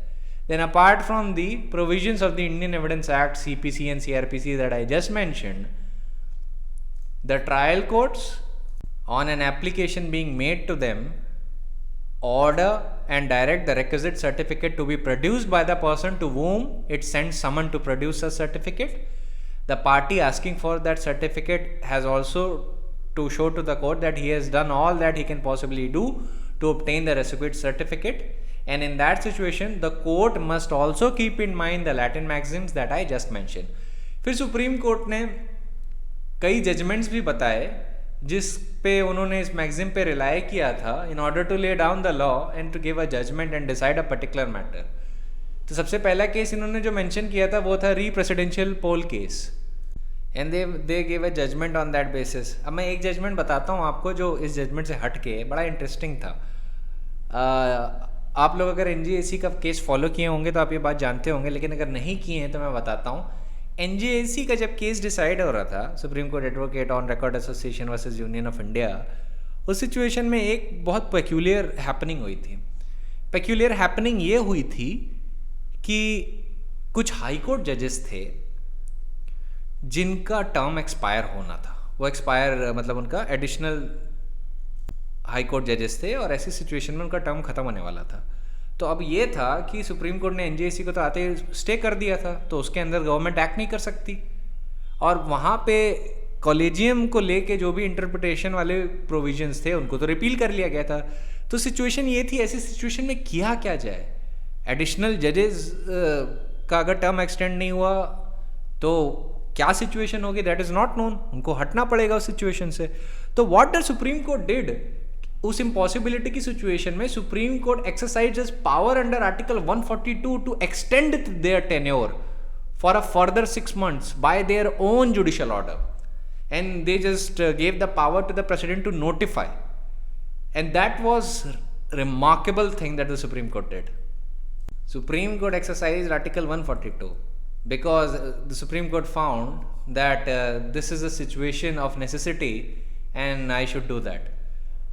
then apart from the provisions of the Indian Evidence Act, CPC and CRPC that I just mentioned, the trial courts on an application being made to them order and direct the requisite certificate to be produced by the person to whom it sends someone to produce a certificate. The party asking for that certificate has also to show to the court that he has done all that he can possibly do to obtain the requisite certificate, and in that situation the court must also keep in mind the Latin maxims that I just mentioned. फिर supreme court ने कई judgements भी बताए जिस पे उन्होंने इस maxim पे रिलाई किया था in order to lay down the law and to give a judgment and decide a particular matter. तो सबसे पहला केस इन्होंने जो मेंशन किया था वो था re presidential poll case, and they give a judgment on that basis. अब मैं एक जजमेंट बताता हूँ आपको जो इस जजमेंट से हट के बड़ा इंटरेस्टिंग था. आप लोग अगर NJAC का केस फॉलो किए होंगे तो आप ये बात जानते होंगे, लेकिन अगर नहीं किए हैं तो मैं बताता हूँ. NJAC का जब केस डिसाइड हो रहा था, Supreme court advocate on record association versus union of India, उस सिचुएशन में एक बहुत पेक्यूलियर हैपनिंग हुई थी। पेक्यूलियर हैपनिंग ये हुई थी कि कुछ हाई कोर्ट जजेस थे जिनका टर्म एक्सपायर होना था। वो एक्सपायर मतलब उनका एडिशनल हाई कोर्ट जजेस थे और ऐसी सिचुएशन में उनका टर्म ख़त्म होने वाला था। तो अब ये था कि सुप्रीम कोर्ट ने एनजेएसी को तो आते स्टे कर दिया था, तो उसके अंदर गवर्नमेंट एक्ट नहीं कर सकती। और वहाँ पे कॉलेजियम को लेके जो भी इंटरप्रिटेशन वाले प्रोविजंस थे उनको तो रिपील कर लिया गया था। तो सिचुएशन ये थी, ऐसी सिचुएशन में किया क्या जाए। एडिशनल जजेस का अगर टर्म एक्सटेंड नहीं हुआ तो क्या सिचुएशन होगी, दैट इज़ नॉट नोन। उनको हटना पड़ेगा उस सिचुएशन से। तो what the supreme court did, उस इम्पॉसिबिलिटी की सिचुएशन में supreme court exercises power under article 142 to extend their tenure for a further 6 months by their own judicial order, and they just gave the power to the president to notify, and that was remarkable thing that the Supreme Court did. Supreme Court exercised Article 142 because the Supreme Court found that this is a situation of necessity and I should do that.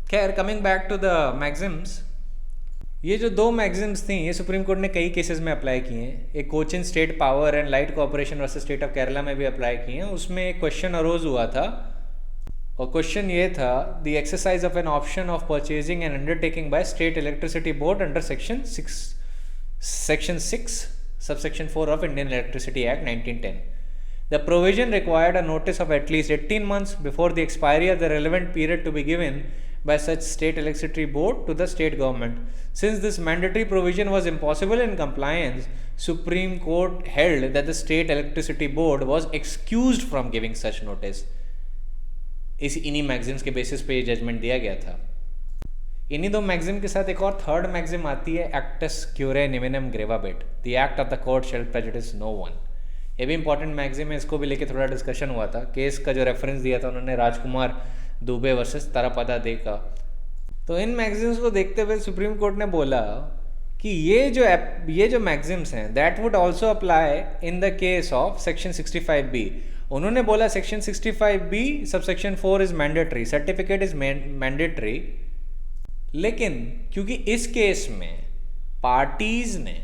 खैर, coming back to the मैग्जिम्स, ये जो 2 मैग्जिम्स थी ये supreme court ने कई cases में apply किए हैं। एक Cochin state power and light corporation versus state of Kerala में भी अप्लाई किए हैं। उसमें एक क्वेश्चन अरोज हुआ था और क्वेश्चन ये था, the exercise of an option of purchasing and undertaking by state electricity board under section 6 subsection 4 of Indian electricity act 1910. The provision required a notice of at least 18 months before the expiry of the relevant period to be given by such state electricity board to the state government. Since this mandatory provision was impossible in compliance, Supreme Court held that the state electricity board was excused from giving such notice. इन्हीं maxims के basis पे ये judgement दिया गया था। इन्हीं 2 मैगजिम के साथ एक और थर्ड मैगजिम आती है, actus curiae neminem gravabit, the act of the court shall prejudice no one. ये भी इंपॉर्टेंट मैगजिम है, इसको भी लेके थोड़ा डिस्कशन हुआ था। केस का जो रेफरेंस दिया था उन्होंने राजकुमार दुबे वर्सेस तारापदा दे का। तो इन मैगजिम्स को देखते हुए सुप्रीम कोर्ट ने बोला कि ये जो मैगजिम्स हैं that would also apply in the case of section 65B। उन्होंने बोला section 65B subsection 4 is mandatory, certificate is mandatory, लेकिन क्योंकि इस केस में पार्टीज ने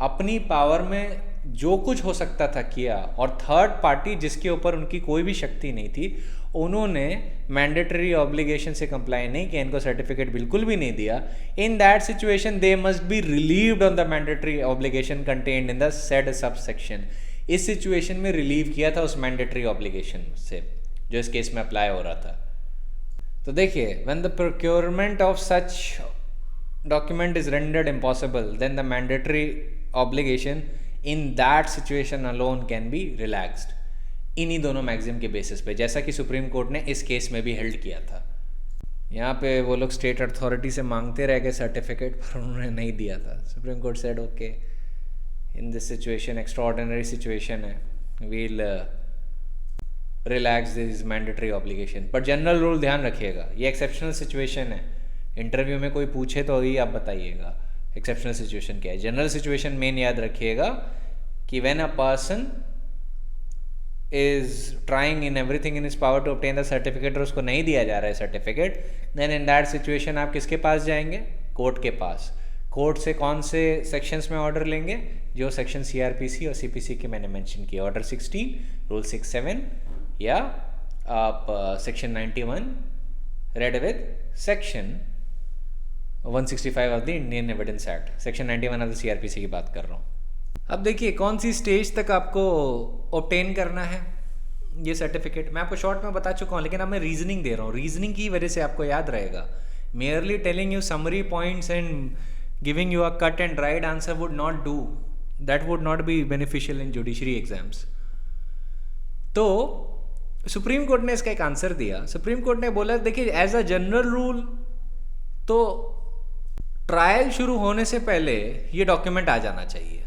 अपनी पावर में जो कुछ हो सकता था किया और थर्ड पार्टी जिसके ऊपर उनकी कोई भी शक्ति नहीं थी, उन्होंने मैंडेटरी ऑब्लिगेशन से कंप्लाई नहीं किया, इनको सर्टिफिकेट बिल्कुल भी नहीं दिया। इन that situation they must be relieved on the mandatory obligation contained in the said subsection. इस सिचुएशन में रिलीव किया था उस मैंडेटरी ऑब्लिगेशन से जो इस केस में अप्लाई हो रहा था। तो देखिए, when the procurement of such document is rendered impossible then the mandatory obligation in that situation alone can be relaxed. इन्हीं दोनों मैगजिम के बेसिस पे, जैसा कि सुप्रीम कोर्ट ने इस केस में भी हेल्ड किया था। यहाँ पे वो लोग स्टेट अथॉरिटी से मांगते रह गए सर्टिफिकेट, पर उन्होंने नहीं दिया था। Supreme Court said okay, in this situation extraordinary situation है, we'll relax this mandatory obligation. But general rule ध्यान रखिएगा, ये एक्सेप्शनल सिचुएशन है। इंटरव्यू में कोई पूछे तो ही आप बताइएगा एक्सेप्शनल सिचुएशन क्या है। जनरल सिचुएशन मेन याद रखिएगा कि when a person is trying in everything in his power to obtain the certificate और उसको नहीं दिया जा रहा है certificate, then in that situation आप किसके पास जाएंगे? कोर्ट के पास। कोर्ट से कौन से सेक्शंस में ऑर्डर लेंगे? जो सेक्शन CRPC और CPC के मैंने मेंशन किया, ऑर्डर 16, रूल 67 या आप section 91 read with section 165 of the Indian evidence act, section 91 of the CRPC की बात कर रहा हूँ। अब देखिए कौन सी स्टेज तक आपको ऑब्टेन करना है ये सर्टिफिकेट, मैं आपको शॉर्ट में बता चुका हूँ, लेकिन अब मैं रीजनिंग दे रहा हूँ। रीजनिंग की वजह से आपको याद रहेगा। Merely telling you summary points and giving you a cut and right answer would not do, that would not be beneficial in judiciary exams. तो सुप्रीम कोर्ट ने इसका एक आंसर दिया। सुप्रीम कोर्ट ने बोला देखिए एज अ जनरल रूल तो trial शुरू होने से पहले ये डॉक्यूमेंट आ जाना चाहिए,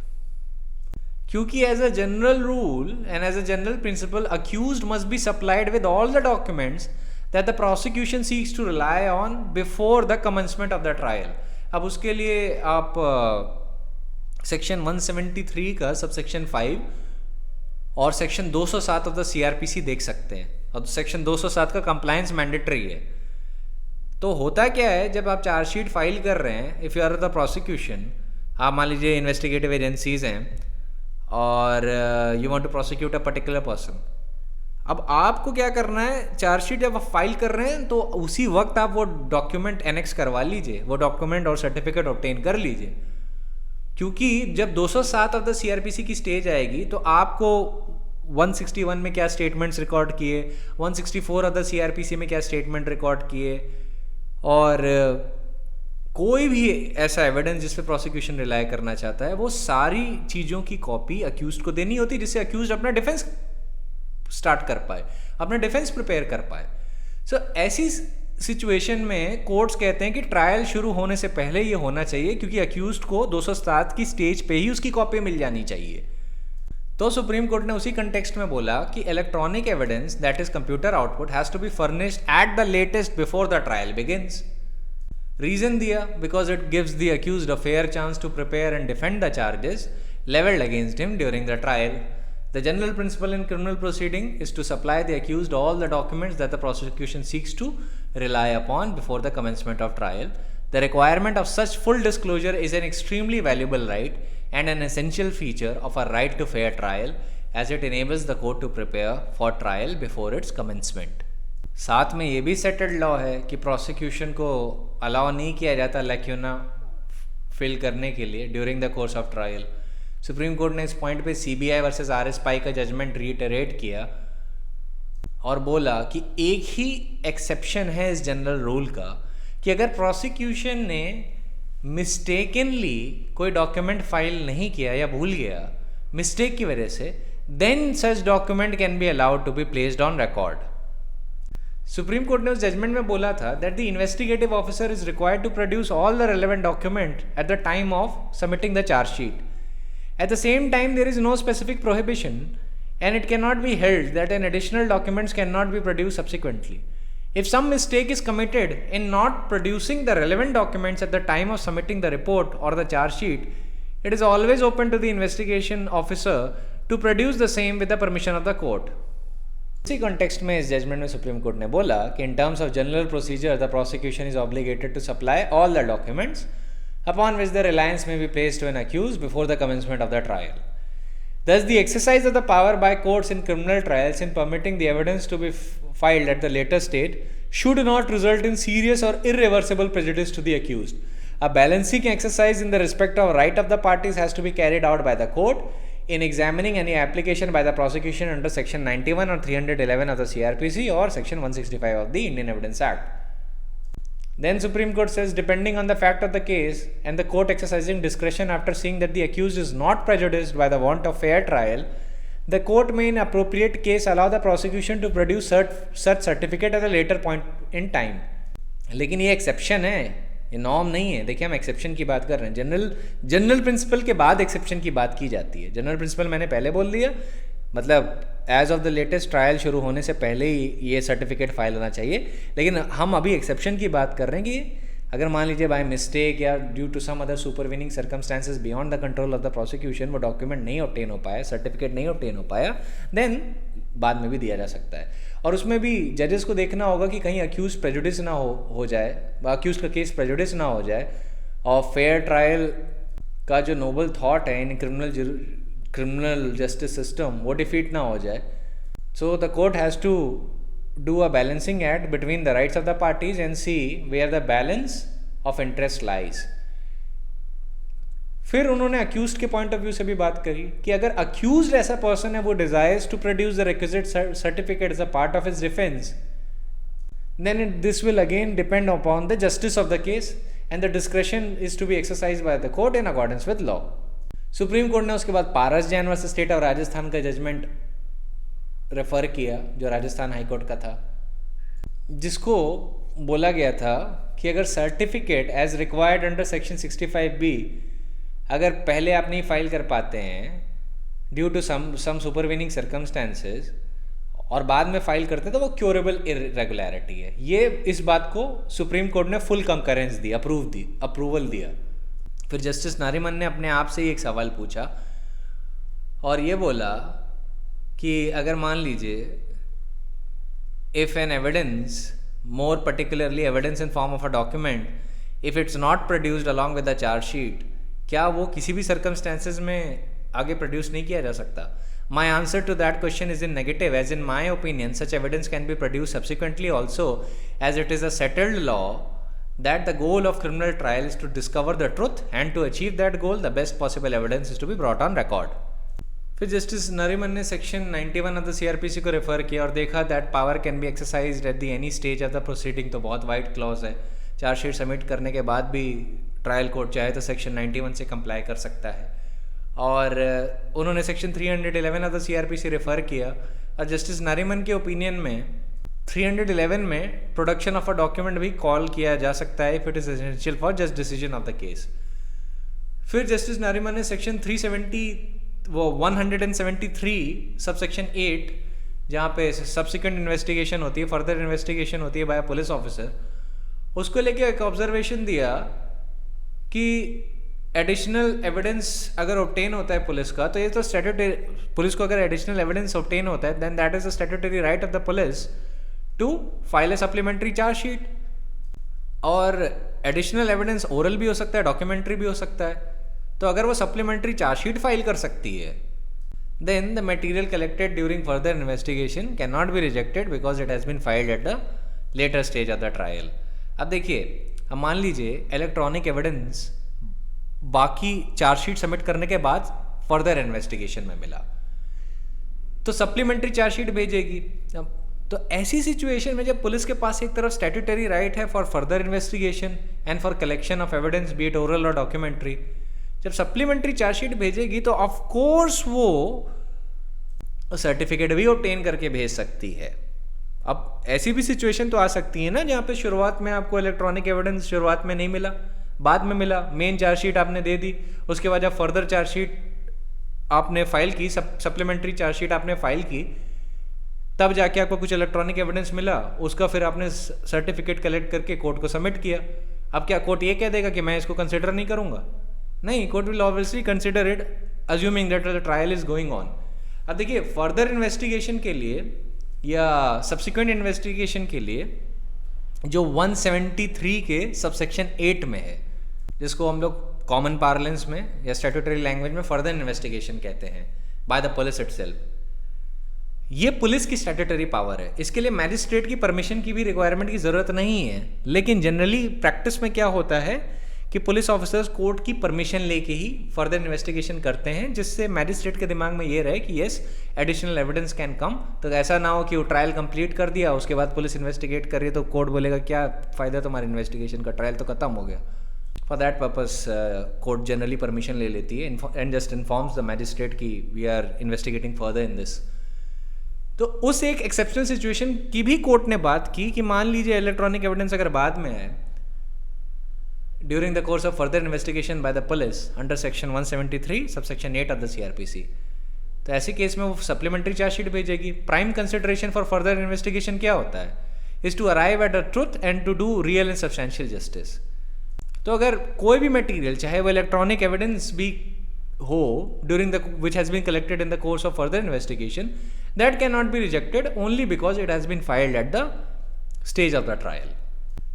क्योंकि as a general rule and as a general principle accused must be supplied with all the documents that the prosecution seeks to rely on before the commencement of the trial. अब उसके लिए आप section 173 का subsection 5 और section 207 of the CRPC देख सकते हैं। और सेक्शन 207 का कंप्लायंस मैंडेटरी है। तो होता क्या है, जब आप चार्जशीट फाइल कर रहे हैं, if you are the prosecution, आप मान लीजिए इन्वेस्टिगेटिव एजेंसीज हैं और you want to prosecute a particular person, अब आपको क्या करना है, चार्जशीट जब आप फाइल कर रहे हैं तो उसी वक्त आप वो डॉक्यूमेंट एनेक्स करवा लीजिए, वो डॉक्यूमेंट और सर्टिफिकेट ऑब्टेन कर लीजिए, क्योंकि जब 207 ऑफ द सीआरपीसी की स्टेज आएगी तो आपको 161 में क्या स्टेटमेंट्स रिकॉर्ड किए, 164 ऑफ द सीआरपीसी में क्या स्टेटमेंट रिकॉर्ड किए, और कोई भी ऐसा एविडेंस जिस पे प्रोसिक्यूशन रिलाई करना चाहता है, वो सारी चीज़ों की कॉपी अक्यूज्ड को देनी होती है, जिससे अक्यूज्ड अपना डिफेंस स्टार्ट कर पाए, अपना डिफेंस प्रिपेयर कर पाए। सो ऐसी सिचुएशन में कोर्ट्स कहते हैं कि ट्रायल शुरू होने से पहले ये होना चाहिए, क्योंकि अक्यूज्ड को 207 की स्टेज पे ही उसकी कॉपी मिल जानी चाहिए। तो सुप्रीम कोर्ट ने उसी कंटेक्स्ट में बोला कि electronic evidence that is computer output has to be furnished at the latest before the trial begins. Reason दिया, because it gives the accused a fair chance to prepare and defend the charges levelled against him during the trial. The general principle in criminal proceeding is to supply the accused all the documents that the prosecution seeks to rely upon before the commencement of trial. The requirement of such full disclosure is an extremely valuable right and an essential feature of a right to fair trial, as it enables the court to prepare for trial before its commencement. साथ में ये भी settled law है कि prosecution को allow नहीं किया जाता लैक्यूना फिल करने के लिए during the course of trial. Supreme court ने इस पॉइंट पे सीबीआई वर्सेस आरएस पाई का जजमेंट रीटरेट किया और बोला कि एक ही एक्सेप्शन है इस जनरल रूल का, कि अगर प्रोसिक्यूशन ने मिस्टेकनली कोई डॉक्यूमेंट फाइल नहीं किया या भूल गया मिस्टेक की वजह से, then such document can be allowed to be placed on record. Supreme court ने उस जजमेंट में बोला था that the investigative officer is required to produce all the relevant document at the time of submitting the chargesheet. At the same time, there is no specific prohibition, and it cannot be held that an additional documents cannot be produced subsequently. If some mistake is committed in not producing the relevant documents at the time of submitting the report or the charge sheet, it is always open to the investigation officer to produce the same with the permission of the court. इसी context में इस judgment में supreme court ने बोला कि in terms of general procedure, the prosecution is obligated to supply all the documents upon which the reliance may be placed to an accused before the commencement of the trial. Thus, the exercise of the power by courts in criminal trials in permitting the evidence to be filed at the later stage should not result in serious or irreversible prejudice to the accused. A balancing exercise in the respect of right of the parties has to be carried out by the court in examining any application by the prosecution under Section 91 or 311 of the CRPC or Section 165 of the Indian Evidence Act. Then Supreme Court says, depending on the fact of the case and the court exercising discretion after seeing that the accused is not prejudiced by the want of fair trial, the court may in appropriate case allow the prosecution to produce such certificate at a later point in time. लेकिन ये exception है, ये norm नहीं है। देखिए हम exception की बात कर रहे हैं, जनरल प्रिंसिपल के बाद एक्सेप्शन की बात की जाती है। जनरल प्रिंसिपल मैंने पहले बोल दिया, मतलब as of the latest trial शुरू होने से पहले ही ये सर्टिफिकेट फाइल होना चाहिए, लेकिन हम अभी एक्सेप्शन की बात कर रहे हैं कि अगर मान लीजिए बाय मिस्टेक या due to some other supervening circumstances beyond the control of the prosecution वो डॉक्यूमेंट नहीं ऑब्टेन हो पाया, सर्टिफिकेट नहीं ऑब्टेन हो पाया, देन बाद में भी दिया जा सकता है। और उसमें भी जजेस को देखना होगा कि कहीं अक्यूज प्रेजुडिस ना हो जाए, अक्यूज का केस प्रेजुडिस ना हो जाए, और फेयर ट्रायल का जो नोबल थॉट है इन criminal justice system वो defeat ना हो जाए। So the court has to do a balancing act between the rights of the parties and see where the balance of interest lies. फिर उन्होंने accused के पॉइंट ऑफ व्यू से भी बात करी कि अगर अक्यूज्ड ऐसा पर्सन है वो desires to produce the requisite certificate as a part of his defence, then this will again depend upon the justice of the case and the discretion is to be exercised by the court in accordance with law. Supreme court ने उसके बाद Paras Jain versus state of Rajasthan का judgment refer किया, जो Rajasthan high court का था, जिसको बोला गया था कि अगर certificate as required under section 65B अगर पहले आप नहीं फाइल कर पाते हैं due to some supervening circumstances और बाद में फाइल करते हैं तो वो क्योरेबल इरेगुलरिटी है। ये इस बात को सुप्रीम कोर्ट ने फुल कंकरेंस दी, अप्रूवल दिया। फिर जस्टिस नारिमन ने अपने आप से ही एक सवाल पूछा और ये बोला कि अगर मान लीजिए if an evidence more particularly evidence in form of a document, if it's not produced along with the charge sheet, क्या वो किसी भी circumstances में आगे produce नहीं किया जा सकता? My answer to that question is in negative, as in my opinion such evidence can be produced subsequently also, as it is a settled law that the goal of criminal trial is to discover the truth, and to achieve that goal the best possible evidence is to be brought on record. फिर justice Nariman ने section 91 of the CrPC को refer किया और देखा that power can be exercised at the any stage of the proceeding, तो बहुत wide clause है, chargesheet submit करने के बाद भी ट्रायल कोर्ट चाहे तो सेक्शन 91 से कंप्लाई कर सकता है। और उन्होंने section 311 of the CrPC refer किया, और जस्टिस नरीमन के ओपिनियन में 311 में प्रोडक्शन ऑफ अ डॉक्यूमेंट भी कॉल किया जा सकता है if it is essential for just decision of the case. फिर जस्टिस नरीमन ने सेक्शन 173 सबसेक्शन 8, जहाँ पे सब्सिक्वेंट इन्वेस्टिगेशन होती है, फर्दर इन्वेस्टिगेशन होती है बाय पुलिस ऑफिसर, उसको लेके एक ऑब्जर्वेशन दिया कि एडिशनल एविडेंस अगर ऑब्टेन होता है पुलिस का, तो ये तो स्टैट्यूटरी, पुलिस को अगर एडिशनल एविडेंस ऑब्टेन होता है then that is the statutory right of the police to file a supplementary chargesheet. और एडिशनल एविडेंस ओरल भी हो सकता है, डॉक्यूमेंट्री भी हो सकता है, तो अगर वो सप्लीमेंट्री चार्जशीट फाइल कर सकती है then the material collected during further investigation can not be rejected because it has been filed at the later stage of the trial. अब देखिए, अब मान लीजिए इलेक्ट्रॉनिक एविडेंस बाकी चार्जशीट सबमिट करने के बाद फर्दर इन्वेस्टिगेशन में मिला, तो सप्लीमेंट्री चार्जशीट भेजेगी। तो ऐसी सिचुएशन में जब पुलिस के पास एक तरफ स्टैट्यूटरी राइट है for further investigation and for collection of evidence B it oral और डॉक्यूमेंट्री, जब सप्लीमेंट्री चार्जशीट भेजेगी तो ऑफ कोर्स वो सर्टिफिकेट भी ऑब्टेन करके भेज सकती है। अब ऐसी भी सिचुएशन तो आ सकती है ना जहाँ पे शुरुआत में आपको इलेक्ट्रॉनिक एविडेंस शुरुआत में नहीं मिला, बाद में मिला, मेन चार्जशीट आपने दे दी, उसके बाद जब फर्दर चार्जशीट आपने फाइल की, सप्लीमेंट्री चार्जशीट आपने फाइल की, तब जाके आपको कुछ इलेक्ट्रॉनिक एविडेंस मिला, उसका फिर आपने सर्टिफिकेट कलेक्ट करके कोर्ट को सबमिट किया। अब क्या कोर्ट ये कह देगा कि मैं इसको कंसिडर नहीं करूंगा? नहीं, court will obviously consider it assuming that the trial is going on. अब देखिए, फर्दर इन्वेस्टिगेशन के लिए या सब्सिक्वेंट इन्वेस्टिगेशन के लिए जो 173 के सबसेक्शन 8 में है, जिसको हम लोग कॉमन पार्लेंस में या स्टैट्यूटरी लैंग्वेज में फर्दर इन्वेस्टिगेशन कहते हैं बाय द पुलिस इटसेल्फ, ये पुलिस की स्टैट्यूटरी पावर है। इसके लिए मैजिस्ट्रेट की परमिशन की भी रिक्वायरमेंट की ज़रूरत नहीं है, लेकिन जनरली प्रैक्टिस में क्या होता है कि पुलिस ऑफिसर्स कोर्ट की परमिशन लेके ही फर्दर इन्वेस्टिगेशन करते हैं, जिससे मैजिस्ट्रेट के दिमाग में ये रहे कि yes additional evidence can come. तो ऐसा ना हो कि वो ट्रायल कंप्लीट कर दिया, उसके बाद पुलिस इन्वेस्टिगेट कर रही है तो कोर्ट बोलेगा क्या फ़ायदा तुम्हारे इन्वेस्टिगेशन का, ट्रायल तो खत्म हो गया। For that purpose court generally permission ले लेती है and just informs the magistrate की we are investigating further in this. तो उस एक एक्सेप्शनल सिचुएशन की भी कोर्ट ने बात की कि मान लीजिए इलेक्ट्रॉनिक एविडेंस अगर बाद में है during the course of further investigation by the police under section 173 subsection 8 of the CrPC, तो ऐसे केस में वो सप्लीमेंट्री चार्जशीट भेजेगी। Prime consideration for further investigation क्या होता है? Is to arrive at a truth and to do real and substantial justice. तो अगर कोई भी मटेरियल, चाहे वो इलेक्ट्रॉनिक एविडेंस भी हो during the which has been collected in the course of further investigation, that can not be rejected only because it has been filed at the stage of the trial.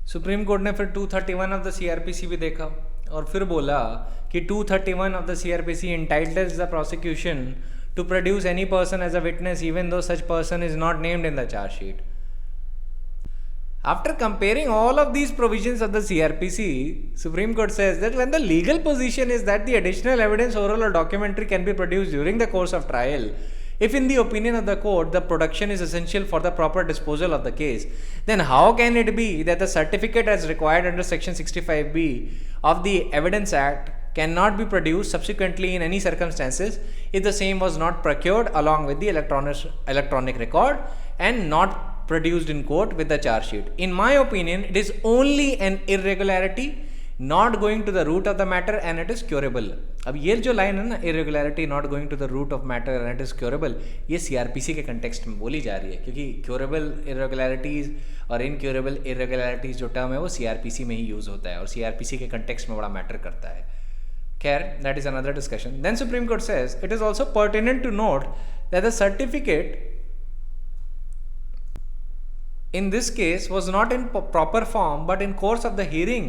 Supreme court ने फिर 231 of the CrPC भी देखा और फिर बोला कि 231 of the CrPC entitles the prosecution to produce any person as a witness even though such person is not named in the chargesheet. After comparing all of these provisions of the CRPC, Supreme Court says that when the legal position is that the additional evidence, oral or documentary, can be produced during the course of trial, if in the opinion of the court the production is essential for the proper disposal of the case, then how can it be that the certificate as required under section 65B of the Evidence Act cannot be produced subsequently in any circumstances if the same was not procured along with the electronic record and not produced in court with the charge sheet? In my opinion, it is only an irregularity not going to the root of the matter and it is curable. अब ये जो line है ना, irregularity not going to the root of matter and it is curable, ये CRPC के context में बोली जा रही है, क्योंकि curable irregularities और incurable irregularities जो टर्म है वो CRPC में ही यूज़ होता है और CRPC के कंटेक्स्ट में बड़ा मैटर करता है। खैर, that is another discussion. Then Supreme Court says it is also pertinent to note that the certificate in this case was not in proper form, but in course of the hearing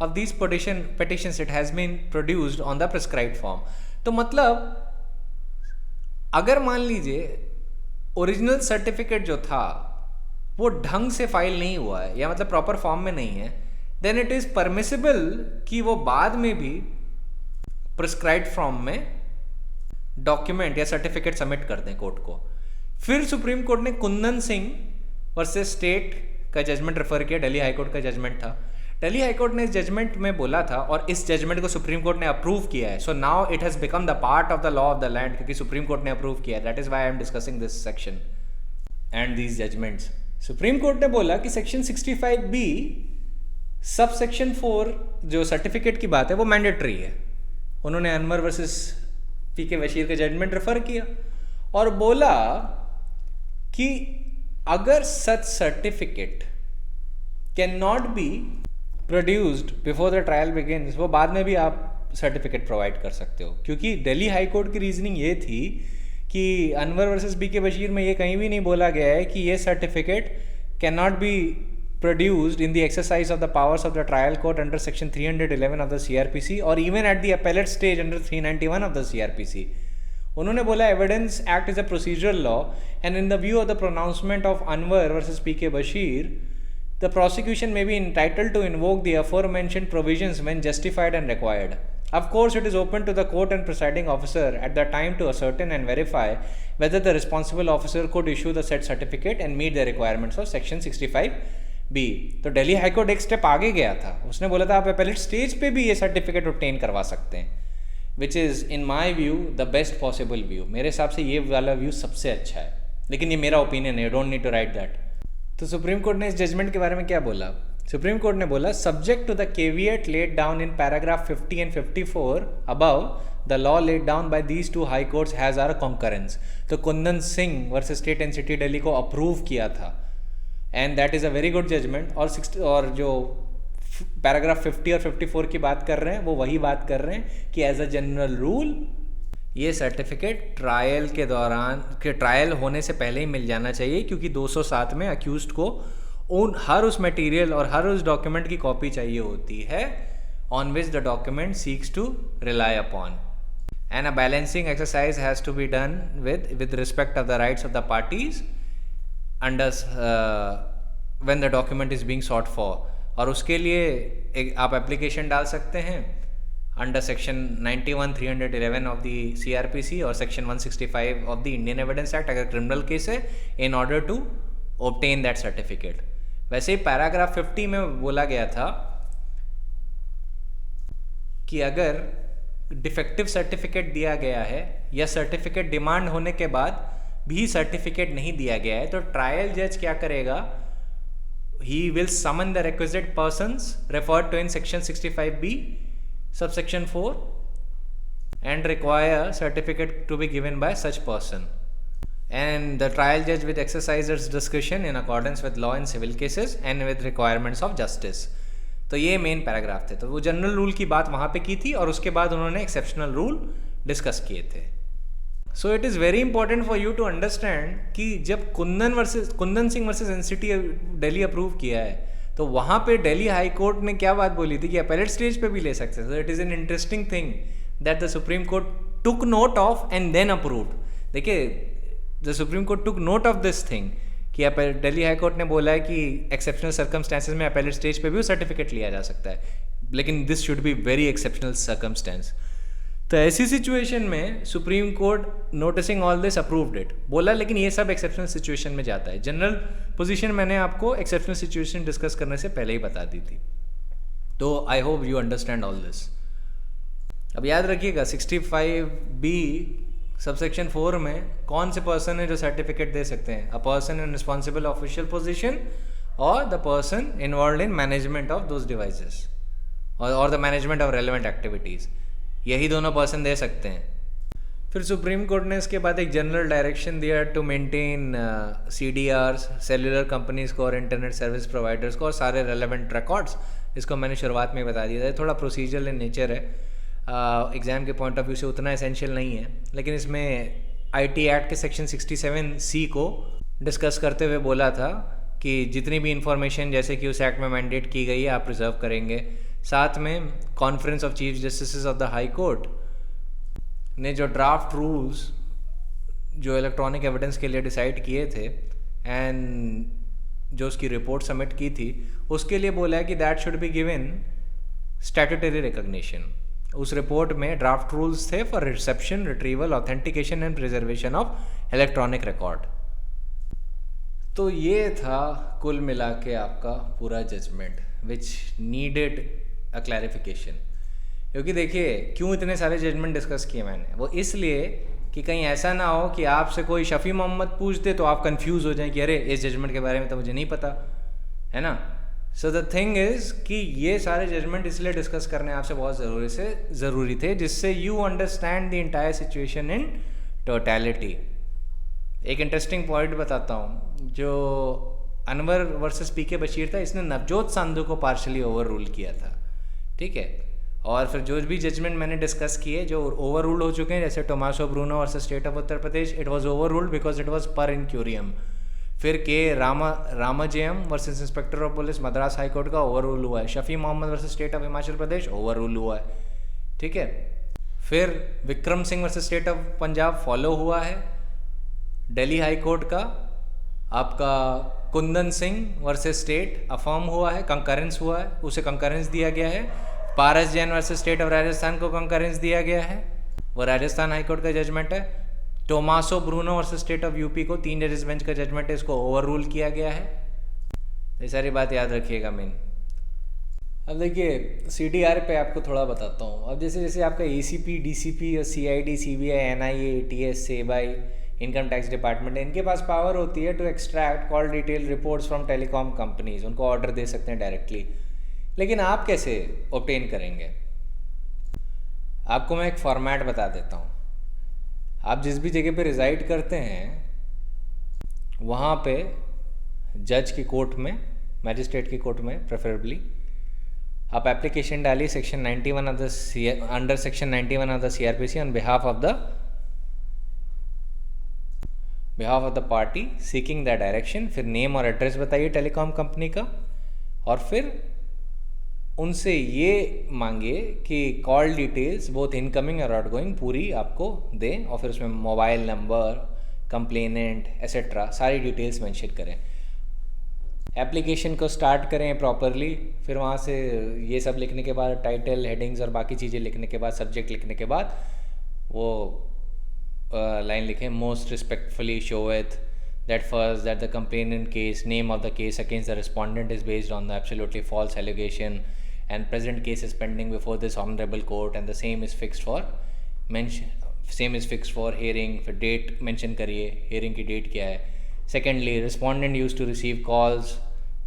of these petitions it has been produced on the prescribed form. तो मतलब अगर मान लीजिए original certificate जो था वो ढंग से फाइल नहीं हुआ है या मतलब प्रॉपर फॉर्म में नहीं है, देन इट इज परमिसिबल कि वो बाद में भी प्रिस्क्राइब्ड फॉर्म में डॉक्यूमेंट या सर्टिफिकेट सबमिट कर दें कोर्ट को। फिर सुप्रीम कोर्ट ने कुंदन सिंह वर्सेस स्टेट का जजमेंट रेफर किया, दिल्ली हाईकोर्ट का जजमेंट था। दिल्ली हाईकोर्ट ने इस जजमेंट में बोला था और इस जजमेंट को सुप्रीम कोर्ट ने अप्रूव किया है। So now it has become the part of the law of the land, क्योंकि सुप्रीम कोर्ट ने अप्रूव किया है। That is why I am discussing this section and these judgments. Supreme court ने बोला कि सेक्शन 65B सब सेक्शन 4 जो certificate की बात है वो मैंडेटरी है। उन्होंने अनवर वर्सेस पीके बशीर का जजमेंट रेफर किया और बोला कि अगर such certificate can not be produced before the trial begins, वो बाद में भी आप सर्टिफिकेट प्रोवाइड कर सकते हो। क्योंकि दिल्ली हाई कोर्ट की रीजनिंग ये थी कि अनवर वर्सेस पीके बशीर में ये कहीं भी नहीं बोला गया है कि ये certificate can not B produced in the exercise of the powers of the trial court under section 311 of the CRPC or even at the appellate stage under 391 of the CRPC. उन्होंने बोला evidence act is a procedural law and in the view of the pronouncement of Anwar versus PK Bashir, the prosecution may be entitled to invoke the aforementioned provisions when justified and required. Of course, it is open to the court and presiding officer at the time to ascertain and verify whether the responsible officer could issue the said certificate and meet the requirements of section 65B. तो Delhi high court एक step आगे गया था, उसने बोला था आप appellate stage पे भी ये सर्टिफिकेट ऑब्टेन करवा सकते हैं, which is in my view the best possible view. मेरे हिसाब से ये वाला व्यू सबसे अच्छा है, लेकिन ये मेरा ओपिनियन है, don't need to write that. तो सुप्रीम कोर्ट ने इस जजमेंट के बारे में क्या बोला? सुप्रीम कोर्ट ने बोला subject to the caveat laid down in paragraph 50 and 54 above, the law laid down by these two High Courts has our concurrence. तो Kundan Singh versus state and city Delhi को अप्रूव किया था and that is a very good judgment. और जो paragraph 50 और 54 की बात कर रहे हैं वो वही बात कर रहे हैं कि एज अ जनरल रूल ये सर्टिफिकेट ट्रायल के दौरान ट्रायल होने से पहले ही मिल जाना चाहिए, क्योंकि 207 में अक्यूज्ड को हर उस मटेरियल और हर उस डॉक्यूमेंट की कॉपी चाहिए होती है on which the document seeks to rely upon, and a balancing exercise has to be done with respect of the rights of the parties under when the document is being sought for. और उसके लिए आप application डाल सकते हैं under section 91, 311 of the CRPC और section 165 of the Indian evidence act अगर criminal case है, in order to obtain that certificate. वैसे ही पैराग्राफ 50 में बोला गया था कि अगर डिफेक्टिव सर्टिफिकेट दिया गया है या सर्टिफिकेट डिमांड होने के बाद भी सर्टिफिकेट नहीं दिया गया है, तो ट्रायल जज क्या करेगा? he will summon the requisite persons referred to in section 65B subsection 4 and require certificate to be given by such person, and the trial judge with exercises discretion in accordance with law in civil cases and with requirements of justice। तो ये main paragraph थे। तो वो general rule की बात वहाँ पे की थी और उसके बाद उन्होंने एक्सेप्शनल रूल डिस्कस किए थे। So it is very important for you to understand कि जब Kundan Singh versus NCT Delhi approve किया है तो वहाँ पे दिल्ली हाई कोर्ट ने क्या बात बोली थी कि अपेलेट स्टेज पे भी ले सकते हैं। So it is an interesting thing that the supreme Court took note of and then approved. देखिए, the supreme Court took note of this thing कि दिल्ली हाई कोर्ट ने बोला है कि एक्सेप्शनल सर्कमस्टेंसेज में अपेलेट स्टेज पे भी सर्टिफिकेट लिया जा सकता है, लेकिन this should be very exceptional circumstance. तो ऐसी सिचुएशन में supreme Court noticing all this approved it बोला, लेकिन ये सब एक्सेप्शनल सिचुएशन में जाता है। जनरल पोजीशन मैंने आपको एक्सेप्शनल सिचुएशन डिस्कस करने से पहले ही बता दी थी। तो I hope you understand all this. अब याद रखिएगा 65B सबसेक्शन 4 में कौन से पर्सन है जो सर्टिफिकेट दे सकते हैं? A person in responsible official position और the person involve in management of those devices और the management of relevant activities, यही दोनों पर्सन दे सकते हैं। फिर सुप्रीम कोर्ट ने इसके बाद एक जनरल डायरेक्शन दिया to maintain CDRs, cellular companies को और इंटरनेट सर्विस प्रोवाइडर्स को और सारे रेलेवेंट रिकॉर्ड्स। इसको मैंने शुरुआत में बता दिया था, थोड़ा प्रोसीजरल इन नेचर है, एग्ज़ाम के पॉइंट ऑफ व्यू से उतना एसेंशियल नहीं है, लेकिन इसमें IT एक्ट के सेक्शन 67C को डिस्कस करते हुए बोला था कि जितनी भी इंफॉर्मेशन जैसे कि उस एक्ट में मैंडेट की गई है आप प्रिजर्व करेंगे। साथ में conference of chief justice of the high Court ने जो ड्राफ्ट रूल्स जो इलेक्ट्रॉनिक एविडेंस के लिए डिसाइड किए थे एंड जो उसकी रिपोर्ट सबमिट की थी उसके लिए बोला है कि that should be given statutory recognition. उस रिपोर्ट में ड्राफ्ट रूल्स थे for reception, retrieval, authentication and preservation of electronic record. तो ये था कुल मिला के आपका पूरा judgment which needed a clarification. क्योंकि देखिए क्यों इतने सारे जजमेंट डिस्कस किए मैंने, वो इसलिए कि कहीं ऐसा ना हो कि आपसे कोई शफ़ी मोहम्मद पूछ दे तो आप कंफ्यूज हो जाएं कि अरे इस जजमेंट के बारे में तो मुझे नहीं पता है ना। सो द थिंग इज़ कि ये सारे जजमेंट इसलिए डिस्कस करने आपसे बहुत ज़रूरी थे जिससे you understand the entire situation in totality. एक इंटरेस्टिंग पॉइंट बताता हूँ, जो अनवर वर्सेस पीके बशीर था इसने नवजोत सांधू को पार्शली ओवर रूल किया था, ठीक है। और फिर जो भी जजमेंट मैंने डिस्कस किए जो ओवर रूल्ड हो चुके हैं, जैसे Tomaso Bruno versus state of Uttar Pradesh, it was overruled because it was per incuriam. फिर K Ramajayam versus inspector of police Madras high court का ओवर रूल हुआ है। Shafi Mohammad versus state of Himachal Pradesh overrule हुआ है, ठीक है। फिर Vikram Singh versus state of Punjab follow हुआ है। दिल्ली हाई कोर्ट का आपका Kundan Singh versus state affirm हुआ है, कंकरेंस हुआ है, उसे कंकरेंस दिया गया है। Paras Jain versus state of Rajasthan को कंकरेंस दिया गया है, वो राजस्थान हाई कोर्ट का जजमेंट है। Tomaso Bruno versus state of UP को 3 जजेस बेंच का जजमेंट है, इसको ओवर रूल किया गया है। ये सारी बात याद रखिएगा मेन। अब देखिए CDR पे आपको थोड़ा बताता हूँ। अब जैसे जैसे आपका ACP, DCP और CID, CBI, NIA, ATS, SEBI, income tax department है, इनके पास पावर होती है to extract call detail reports from telecom companies, उनको ऑर्डर दे सकते हैं डायरेक्टली। लेकिन आप कैसे ऑब्टेन करेंगे? आपको मैं एक फॉर्मेट बता देता हूँ। आप जिस भी जगह पे रिजाइड करते हैं वहाँ पे जज की कोर्ट में, मैजिस्ट्रेट की कोर्ट में प्रेफरेबली, आप एप्लीकेशन डालिए section 91 of the under section 91 of the CRPC on behalf of the party seeking the direction. फिर नेम और एड्रेस बताइए टेलीकॉम कंपनी का, और फिर उनसे ये मांगिए कि कॉल डिटेल्स बोथ इनकमिंग और आउटगोइंग पूरी आपको दें, और फिर उसमें मोबाइल नंबर, कंप्लेनेंट एसेट्रा सारी डिटेल्स मेंशन करें। एप्लीकेशन को स्टार्ट करें प्रॉपरली। फिर वहाँ से ये सब लिखने के बाद टाइटल, हेडिंग्स और बाकी चीज़ें लिखने के बाद, सब्जेक्ट लिखने के बाद वो लाइन लिखें, most respectfully showeth that first that the complainant case, name of the case against the respondent is based on the absolutely false allegation and present case is pending before this honorable court and the same is fixed for hearing। फिर date mention करिए, hearing की date क्या है। Secondly respondent used to receive calls,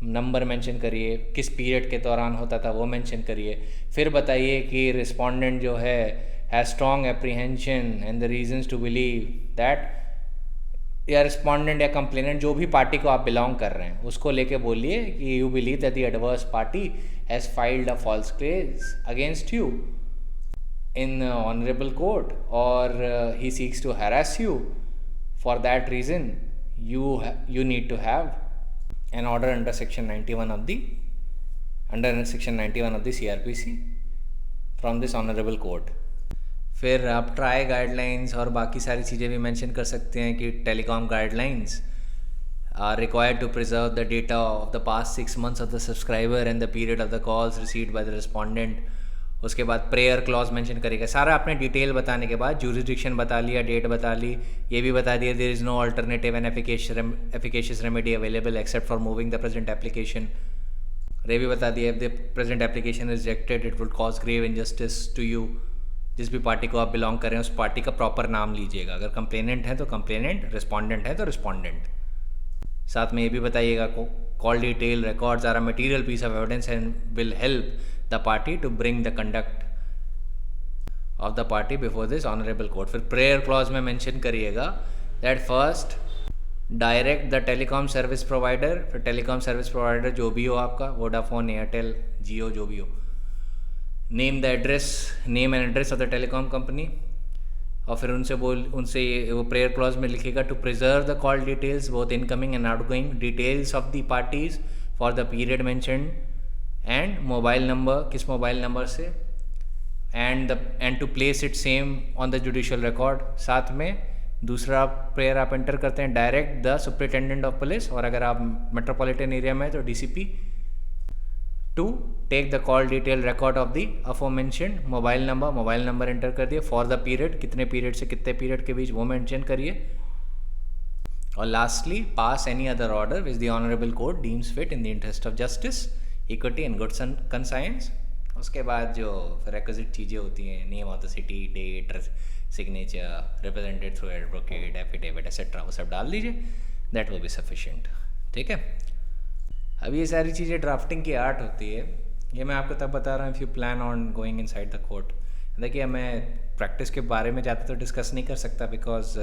number mention करिए, किस period के दौरान होता था वो मेंशन करिए। फिर बताइए कि respondent जो है has strong apprehension and the reasons to believe that, या रिस्पॉन्डेंट या कंप्लेनेंट जो भी पार्टी को आप बिलोंग कर रहे हैं उसको लेके बोलिए कि you believe that the adverse party has filed a false case against you in honourable court और he seeks to harass you. For that reason you need to have an order under section 91 of the CRPC from this honorable court। फिर आप try guidelines और बाकी सारी चीज़ें भी mention कर सकते हैं कि telecom guidelines are required to preserve the data of the past 6 months of the subscriber and the period of the calls received by the respondent. उसके बाद प्रेयर क्लॉज मेंशन करेगा। सारा आपने डिटेल बताने के बाद जुरिसडिक्शन बता लिया, डेट बता ली, ये भी बता दिया there is no alternative and efficacious remedy available except for moving the present application. ये भी बता दिया if the present application is rejected it would cause grave injustice to you. जिस भी पार्टी को आप बिलोंग कर रहे हैं उस पार्टी का प्रॉपर नाम लीजिएगा। अगर कंप्लेनेंट है तो कंप्लेनेंट, रिस्पोंडेंट है तो रिस्पोंडेंट। साथ में ये भी बताइएगा call detail records are a material piece of evidence and will help the party to bring the conduct of the party before this honourable court. फिर प्रेयर क्लॉज में मेंशन करिएगा that first direct the telecom service provider. फिर telecom service provider जो भी हो आपका, Vodafone, Airtel, जियो, जो भी हो, name the address, name and address of the telecom company, और फिर उनसे वो प्रेयर क्लॉज में लिखेगा to preserve the call details both incoming and outgoing details of the parties for the period mentioned and mobile number, किस mobile number से, and to place it same on the judicial record. साथ में दूसरा prayer आप enter करते हैं direct the superintendent of police, और अगर आप मेट्रोपॉलिटन एरिया में तो DCP, to take the call detail record of the aforementioned mobile number enter कर दिए फॉर द पीरियड, कितने पीरियड से कितने पीरियड के बीच वो मेंशन करिए। और lastly pass any other order which the honourable court deems fit in the interest of justice, equity and good conscience. उसके बाद जो रिक्विजिट चीज़ें होती हैं, name of the city, date, signature, represented through advocate, affidavit etcetera, वो सब डाल दीजिए, दैट विल बी सफिशिएंट। ठीक है, अब ये सारी चीज़ें ड्राफ्टिंग की आर्ट होती है, ये मैं आपको तब बता रहा हूँ if you plan on going inside the court. देखिए मैं प्रैक्टिस के बारे में ज़्यादा तो डिस्कस नहीं कर सकता बिकॉज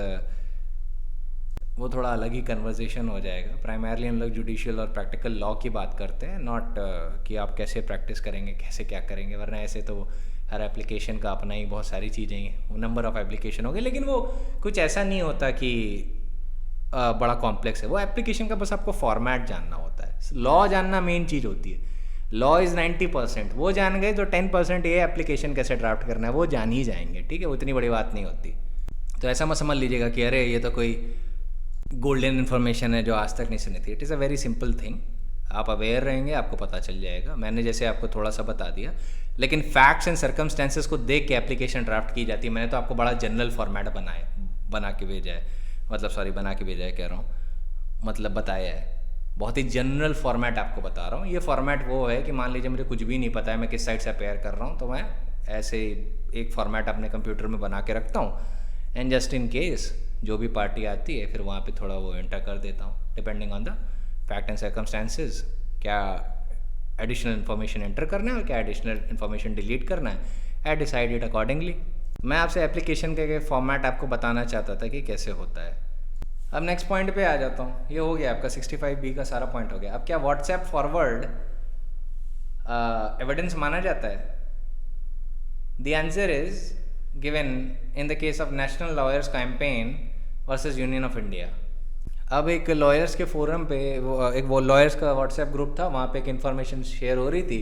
वो थोड़ा अलग ही कन्वर्सेशन हो जाएगा। प्राइमरली हम लोग जुडिशियल और प्रैक्टिकल लॉ की बात करते हैं, नॉट कि आप कैसे प्रैक्टिस करेंगे, कैसे क्या करेंगे, वरना ऐसे तो हर एप्लीकेशन का अपना ही बहुत सारी चीज़ें हैं, वो नंबर ऑफ़ एप्लीकेशन हो गए, लेकिन वो कुछ ऐसा नहीं होता कि बड़ा कॉम्प्लेक्स है। वो एप्लीकेशन का बस आपको फॉर्मेट जानना होता है, लॉ जानना मेन चीज़ होती है। लॉ इज़ 90%, वो जान गए तो 10% ये एप्लीकेशन कैसे ड्राफ्ट करना है वो जान ही जाएंगे। ठीक है, वो इतनी बड़ी बात नहीं होती। तो ऐसा मत समझ लीजिएगा कि अरे ये तो कोई गोल्डन इन्फॉर्मेशन है जो आज तक नहीं सुनी थी। It is a very simple thing, आप अवेयर रहेंगे आपको पता चल जाएगा। मैंने जैसे आपको थोड़ा सा बता दिया, लेकिन फैक्ट्स एंड सर्कमस्टेंसेस को देख के एप्लीकेशन ड्राफ्ट की जाती है। मैंने तो आपको बड़ा जनरल फॉर्मेट बना के भेजा है, मतलब बताया है, बहुत ही जनरल फॉर्मेट आपको बता रहा हूँ। ये फॉर्मेट वो है कि मान लीजिए मुझे कुछ भी नहीं पता है मैं किस साइड से अपेयर कर रहा हूँ, तो मैं ऐसे एक फॉर्मेट अपने कंप्यूटर में बना के रखता हूँ, एंड जस्ट इन केस जो भी पार्टी आती है फिर वहाँ पे थोड़ा वो एंटर कर देता हूँ depending on the fact and circumstances, क्या एडिशनल इन्फॉर्मेशन एंटर करना है और क्या एडिशनल इन्फॉर्मेशन डिलीट करना है, आई डिसाइड इट अकॉर्डिंगली। मैं आपसे एप्लीकेशन के फॉर्मेट आपको बताना चाहता था कि कैसे होता है। अब नेक्स्ट पॉइंट पे आ जाता हूँ। ये हो गया आपका 65B का सारा पॉइंट हो गया। अब क्या व्हाट्सएप फॉरवर्ड एविडेंस माना जाता है? The answer is given in the case of national lawyers campaign versus union of India. अब एक लॉयर्स के फोरम पे एक वो लॉयर्स का व्हाट्सएप ग्रुप था, वहाँ पे एक इन्फॉर्मेशन शेयर हो रही थी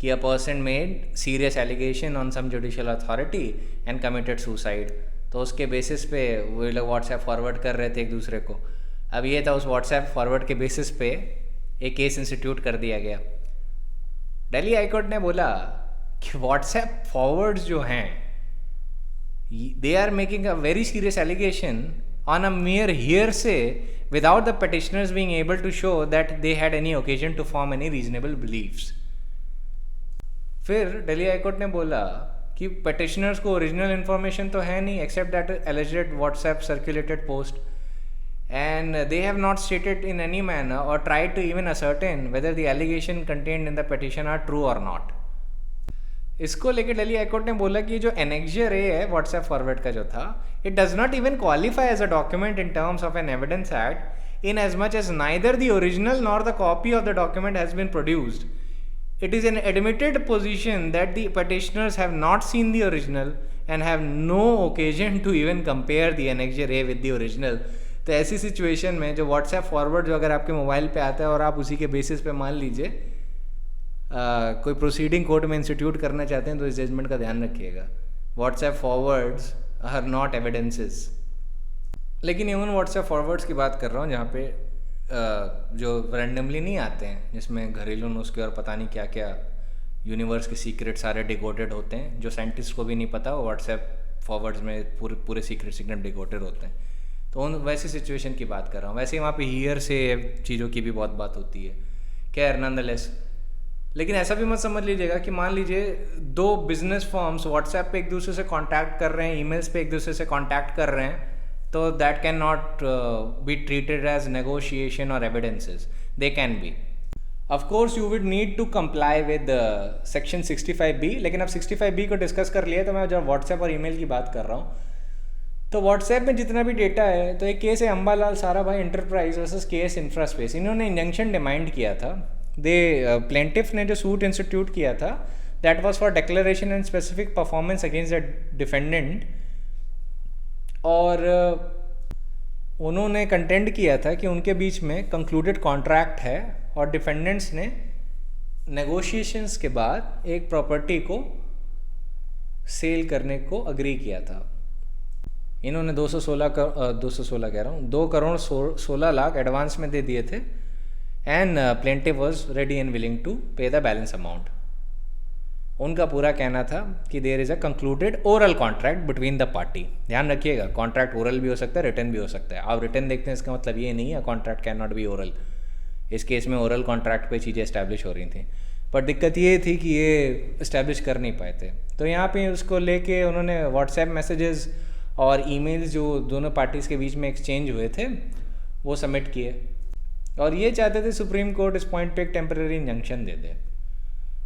कि a person made serious allegation on some judicial authority and committed suicide. तो उसके बेसिस पे वो लोग व्हाट्सएप फॉरवर्ड कर रहे थे एक दूसरे को। अब ये था उस व्हाट्सएप फॉरवर्ड के बेसिस पे एक केस इंस्टीट्यूट कर दिया गया। दिल्ली हाईकोर्ट ने बोला कि व्हाट्सएप फॉरवर्ड्स जो हैं they are making a very serious allegation on a mere hearsay without the petitioners being able to show that they had any occasion to form any reasonable beliefs। फिर Delhi high court ने बोला कि petitioners को original information तो है नहीं except that alleged WhatsApp circulated post, and they have not stated in any manner or tried to even ascertain whether the allegation contained in the petition are true or not। इसको लेके Delhi high court ने बोला कि जो annexure ए है WhatsApp forward का जो था, it does not even qualify as a document in terms of an evidence act in as much as neither the original nor the copy of the document has been produced. It is an admitted position that the petitioners have not seen the original and have no occasion to even compare the annexure A with the original। तो ऐसी situation में जो WhatsApp forward जो अगर आपके mobile पे आता है और आप उसी के बेसिस पे मान लीजिए कोई प्रोसीडिंग कोर्ट में इंस्टीट्यूट करना चाहते हैं, तो इस जजमेंट का ध्यान रखिएगा, WhatsApp forwards are not evidences. लेकिन इवन व्हाट्सएप फॉरवर्ड्स की बात कर रहा हूँ जहाँ पे जो रैंडमली नहीं आते हैं, जिसमें घरेलू नुस्खे और पता नहीं क्या क्या यूनिवर्स के सीक्रेट सारे डिकोडेड होते हैं, जो साइंटिस्ट को भी नहीं पता, वो व्हाट्सएप फॉरवर्ड्स में पूरे सीक्रेट डिकोडेड होते हैं। तो उन वैसी सिचुएशन की बात कर रहा हूँ। वैसे ही वहाँ पे हियर से चीज़ों की भी बहुत बात होती है, खैर नॉनदलेस। लेकिन ऐसा भी मत समझ लीजिएगा कि मान लीजिए दो बिजनेस फर्म्स व्हाट्सएप पे एक दूसरे से कांटेक्ट कर रहे हैं, ईमेल्स पे एक दूसरे से कांटेक्ट कर रहे हैं, तो that can not be treated as negotiation और evidences. They can be, of course you would need to comply with section 65B। लेकिन अब 65B को डिस्कस कर लिया, तो मैं जब व्हाट्सएप और ईमेल की बात कर रहा हूँ, तो व्हाट्सएप में जितना भी डेटा है, तो एक केस है Ambalal Sarabhai enterprise versus KS Infraspace. इन्होंने इंजंक्शन डिमांड किया था। प्लेंटिफ ने जो सूट इंस्टीट्यूट किया था, that was for declaration and specific performance against the defendant और उन्होंने कंटेंड किया था कि उनके बीच में कंक्लूडेड कॉन्ट्रैक्ट है और डिफेंडेंट्स ने नेगोशिएशंस के बाद एक प्रॉपर्टी को सेल करने को अग्री किया था। इन्होंने 216 कह रहा हूँ 2 करोड़ 16 लाख एडवांस में दे दिए थे and plaintiff was ready and willing to pay the balance amount. उनका पूरा कहना था कि there is a concluded oral contract between the party. ध्यान रखिएगा, कॉन्ट्रैक्ट ओरल भी हो सकता है, रिटन भी हो सकता है। आप रिटन देखते हैं इसका मतलब ये नहीं है contract can not be oral. इस केस में ओरल कॉन्ट्रैक्ट पे चीज़ें इस्टेब्लिश हो रही थी, पर दिक्कत ये थी कि ये इस्टेब्लिश कर नहीं पाए थे। तो यहाँ पे उसको लेके उन्होंने व्हाट्सएप मैसेजेस और ईमेल्स जो दोनों पार्टीज़ के बीच में एक्सचेंज हुए थे वो सबमिट किए, और ये चाहते थे सुप्रीम कोर्ट इस पॉइंट पे एक टेम्परेरी इंजंक्शन दे दे।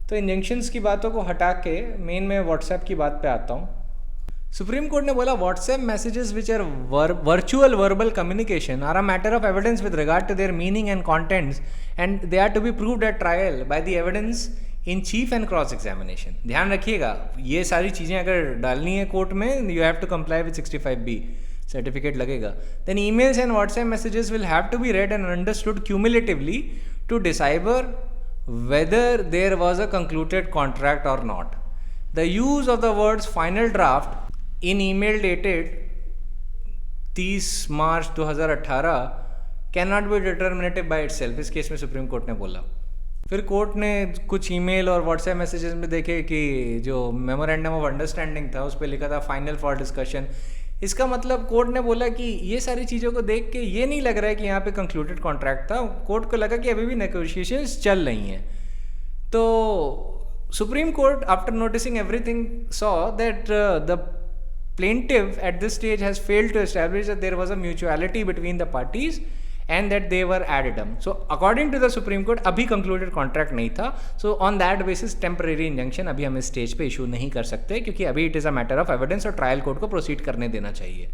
तो इंजंक्शंस की बातों को हटा के मेन में व्हाट्सएप की बात पे आता हूँ। सुप्रीम कोर्ट ने बोला WhatsApp messages which are virtual verbal communication are a matter of evidence with regard to their meaning and contents and they are to be proved at trial by the evidence in chief and cross examination. ध्यान रखिएगा, ये सारी चीज़ें अगर डालनी है court में you have to comply with 65B certificate लगेगा। Then emails and WhatsApp messages will have to be read and understood cumulatively to decipher whether there was a concluded contract or not. The use of the words final draft in email dated 30 March 2018 cannot be determinative by itself। इस case में supreme court ने बोला। फिर court ने कुछ email और WhatsApp messages में देखे कि जो मेमोरेंडम ऑफ अंडरस्टैंडिंग था उस पर लिखा था फाइनल फॉर डिस्कशन। इसका मतलब कोर्ट ने बोला कि ये सारी चीज़ों को देख के ये नहीं लग रहा है कि यहाँ पे कंक्लूडेड कॉन्ट्रैक्ट था। कोर्ट को लगा कि अभी भी नेगोशिएशंस चल रही हैं। तो supreme court after noticing everything saw that the plaintiff at this stage has failed to establish that there was a mutuality between the parties and that they were ad idem. So according to the Supreme Court अभी concluded contract नहीं था, so on that basis temporary injunction अभी हम इस stage पे issue नहीं कर सकते क्योंकि अभी it is a matter of evidence और ट्रायल कोर्ट को प्रोसीड करने देना चाहिए।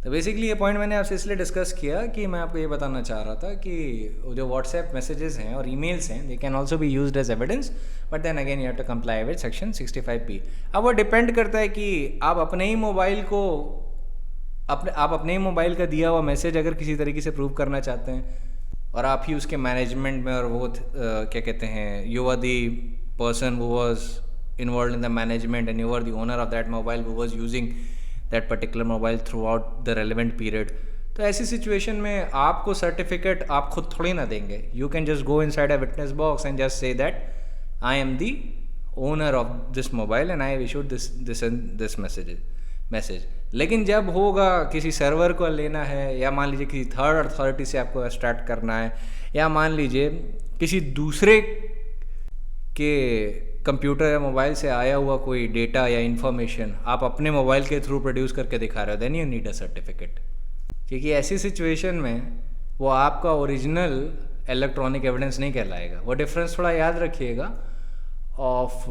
तो बेसिकली ये पॉइंट मैंने आपसे इसलिए डिस्कस किया कि मैं आपको ये बताना चाह रहा था कि जो व्हाट्सएप मैसेजेस हैं और ईमेल्स हैं they can also be used as evidence, but then again you have to comply with section 65B। अब वो डिपेंड करता है कि आप अपने ही मोबाइल को अपने ही मोबाइल का दिया हुआ मैसेज अगर किसी तरीके से प्रूव करना चाहते हैं और आप ही उसके मैनेजमेंट में और वो क्या कहते हैं you are the person who was involve in the management and you are the owner of that mobile who was using that particular mobile throughout the relevant period, तो ऐसी सिचुएशन में आपको सर्टिफिकेट आप खुद थोड़ी ना देंगे। You can just go inside a witness box and just say that I am the owner of this mobile and I issued this message. लेकिन जब होगा किसी सर्वर को लेना है या मान लीजिए किसी थर्ड अथॉरिटी से आपको एक्सट्रैक्ट करना है या मान लीजिए किसी दूसरे के कंप्यूटर या मोबाइल से आया हुआ कोई डेटा या इन्फॉर्मेशन आप अपने मोबाइल के थ्रू प्रोड्यूस करके दिखा रहे हो, then you need a certificate. क्योंकि ऐसी सिचुएशन में वो आपका ओरिजिनल इलेक्ट्रॉनिक एविडेंस नहीं कहलाएगा। वो डिफरेंस थोड़ा याद रखिएगा of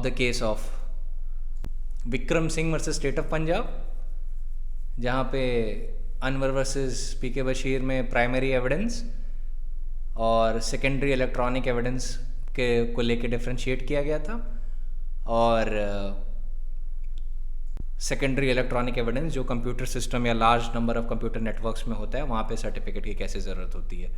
the case of Vikram Singh versus state of Punjab, जहाँ पे अनवर वर्सेस पीके बशीर में प्राइमरी एविडेंस और सेकेंडरी इलेक्ट्रॉनिक एविडेंस के को लेके डिफ्रेंशिएट किया गया था, और सेकेंडरी इलेक्ट्रॉनिक एविडेंस जो कंप्यूटर सिस्टम या large number of computer networks में होता है वहाँ पे सर्टिफिकेट की कैसे ज़रूरत होती है,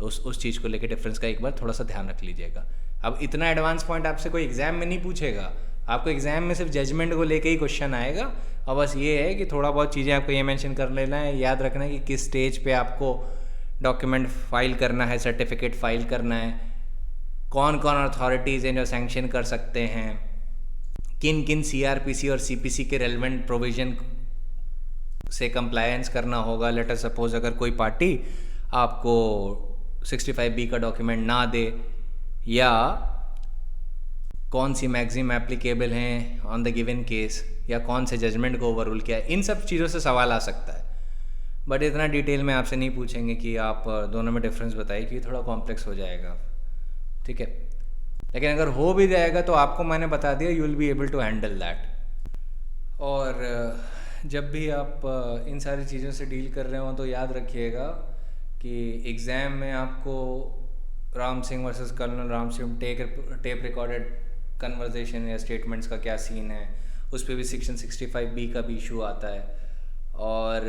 उस चीज़ को लेके डिफरेंस का एक बार थोड़ा सा ध्यान रख लीजिएगा। अब इतना एडवांस पॉइंट आपसे कोई एग्जाम में नहीं पूछेगा, आपको एग्जाम में सिर्फ जजमेंट को लेके ही क्वेश्चन आएगा, और बस ये है कि थोड़ा बहुत चीज़ें आपको ये मेंशन कर लेना है, याद रखना है कि किस स्टेज पे आपको डॉक्यूमेंट फाइल करना है, सर्टिफिकेट फाइल करना है, कौन कौन अथॉरिटीज़ हैं जो सैंक्शन कर सकते हैं, किन किन CRPC और CPC के रेलेवेंट प्रोविज़न से कंप्लायंस करना होगा। लेट अस सपोज अगर कोई पार्टी आपको 65B का डॉक्यूमेंट ना दे, या कौन सी मैक्सिम एप्लीकेबल हैं ऑन द गिवन केस, या कौन से जजमेंट को ओवररूल किया है, इन सब चीज़ों से सवाल आ सकता है। बट इतना डिटेल में आपसे नहीं पूछेंगे कि आप दोनों में डिफरेंस बताइए, कि थोड़ा कॉम्प्लेक्स हो जाएगा, ठीक है। लेकिन अगर हो भी जाएगा तो आपको मैंने बता दिया, you will be able to handle that. और जब भी आप इन सारी चीज़ों से डील कर रहे हो तो याद रखिएगा कि एग्ज़ाम में आपको Ram Singh versus colonel Ram Singh tape recorded conversation या स्टेटमेंट्स का क्या सीन है, उस पर भी सेक्शन 65B का भी इशू आता है। और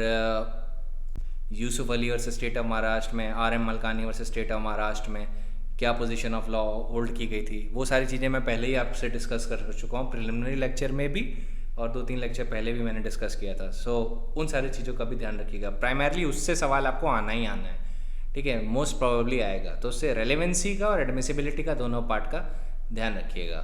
Yusuf Ali versus state of Maharashtra में, RM Malkani versus state of Maharashtra में क्या पोजीशन ऑफ लॉ होल्ड की गई थी, वो सारी चीज़ें मैं पहले ही आपसे डिस्कस कर चुका हूँ प्रिलिमिनरी लेक्चर में भी, और 2-3 लेक्चर पहले भी मैंने डिस्कस किया था। सो उन सारी चीज़ों का भी ध्यान रखिएगा। प्राइमरली उससे सवाल आपको आना ही आना है, ठीक है, मोस्ट प्रोबेबली आएगा। तो उससे रेलेवेंसी का और एडमिसिबिलिटी का दोनों पार्ट का ध्यान रखिएगा।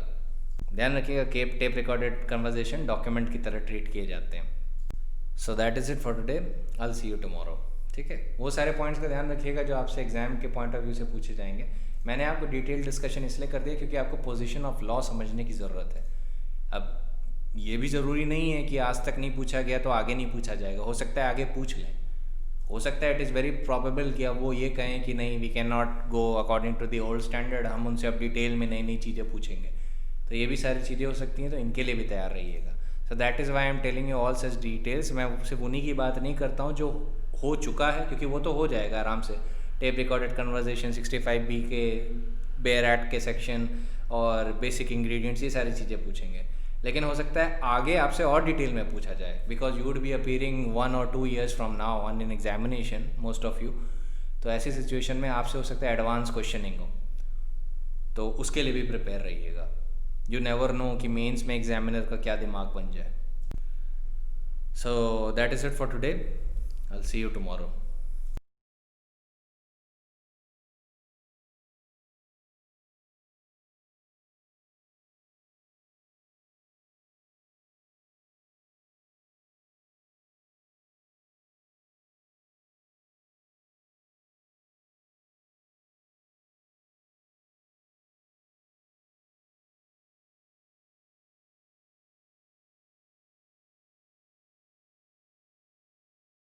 टेप रिकॉर्डेड कन्वर्जेशन डॉक्यूमेंट की तरह ट्रीट किए जाते हैं। So that is it for today, I will see you tomorrow, ठीक है। वो सारे पॉइंट्स का ध्यान रखिएगा जो आपसे एग्जाम के पॉइंट ऑफ व्यू से पूछे जाएंगे। मैंने आपको डिटेल डिस्कशन इसलिए कर दिया क्योंकि आपको पोजीशन ऑफ लॉ समझने की ज़रूरत है। अब ये भी ज़रूरी नहीं है कि आज तक नहीं पूछा गया तो आगे नहीं पूछा जाएगा, हो सकता है आगे पूछ लें, हो सकता है इट इज़ वेरी प्रॉबेबल कि अब वो ये कहें कि नहीं, we can not go according to the old standard, हम उनसे अब डिटेल में नई नई चीज़ें पूछेंगे। तो ये भी सारी चीज़ें हो सकती हैं, तो इनके लिए भी तैयार रहिएगा। So that is why I am telling you all such details. मैं सिर्फ उन्हीं की बात नहीं करता हूँ जो हो चुका है, क्योंकि वो तो हो जाएगा आराम से। टेप रिकॉर्डेड कन्वर्जेशन 65B के बेयर एक्ट के सेक्शन और बेसिक इंग्रेडिएंट्स, ये सारी चीज़ें पूछेंगे। लेकिन हो सकता है आगे आपसे और डिटेल में पूछा जाए, because you would be appearing 1 or 2 years from now on in examination, most of you. तो ऐसी सिचुएशन में आपसे हो सकता है एडवांस क्वेश्चनिंग हो, तो उसके लिए भी प्रिपेयर रहिएगा। यू नेवर नो कि मेंस में एग्जामिनर का क्या दिमाग बन जाए। So that is it for today, I will see you tomorrow.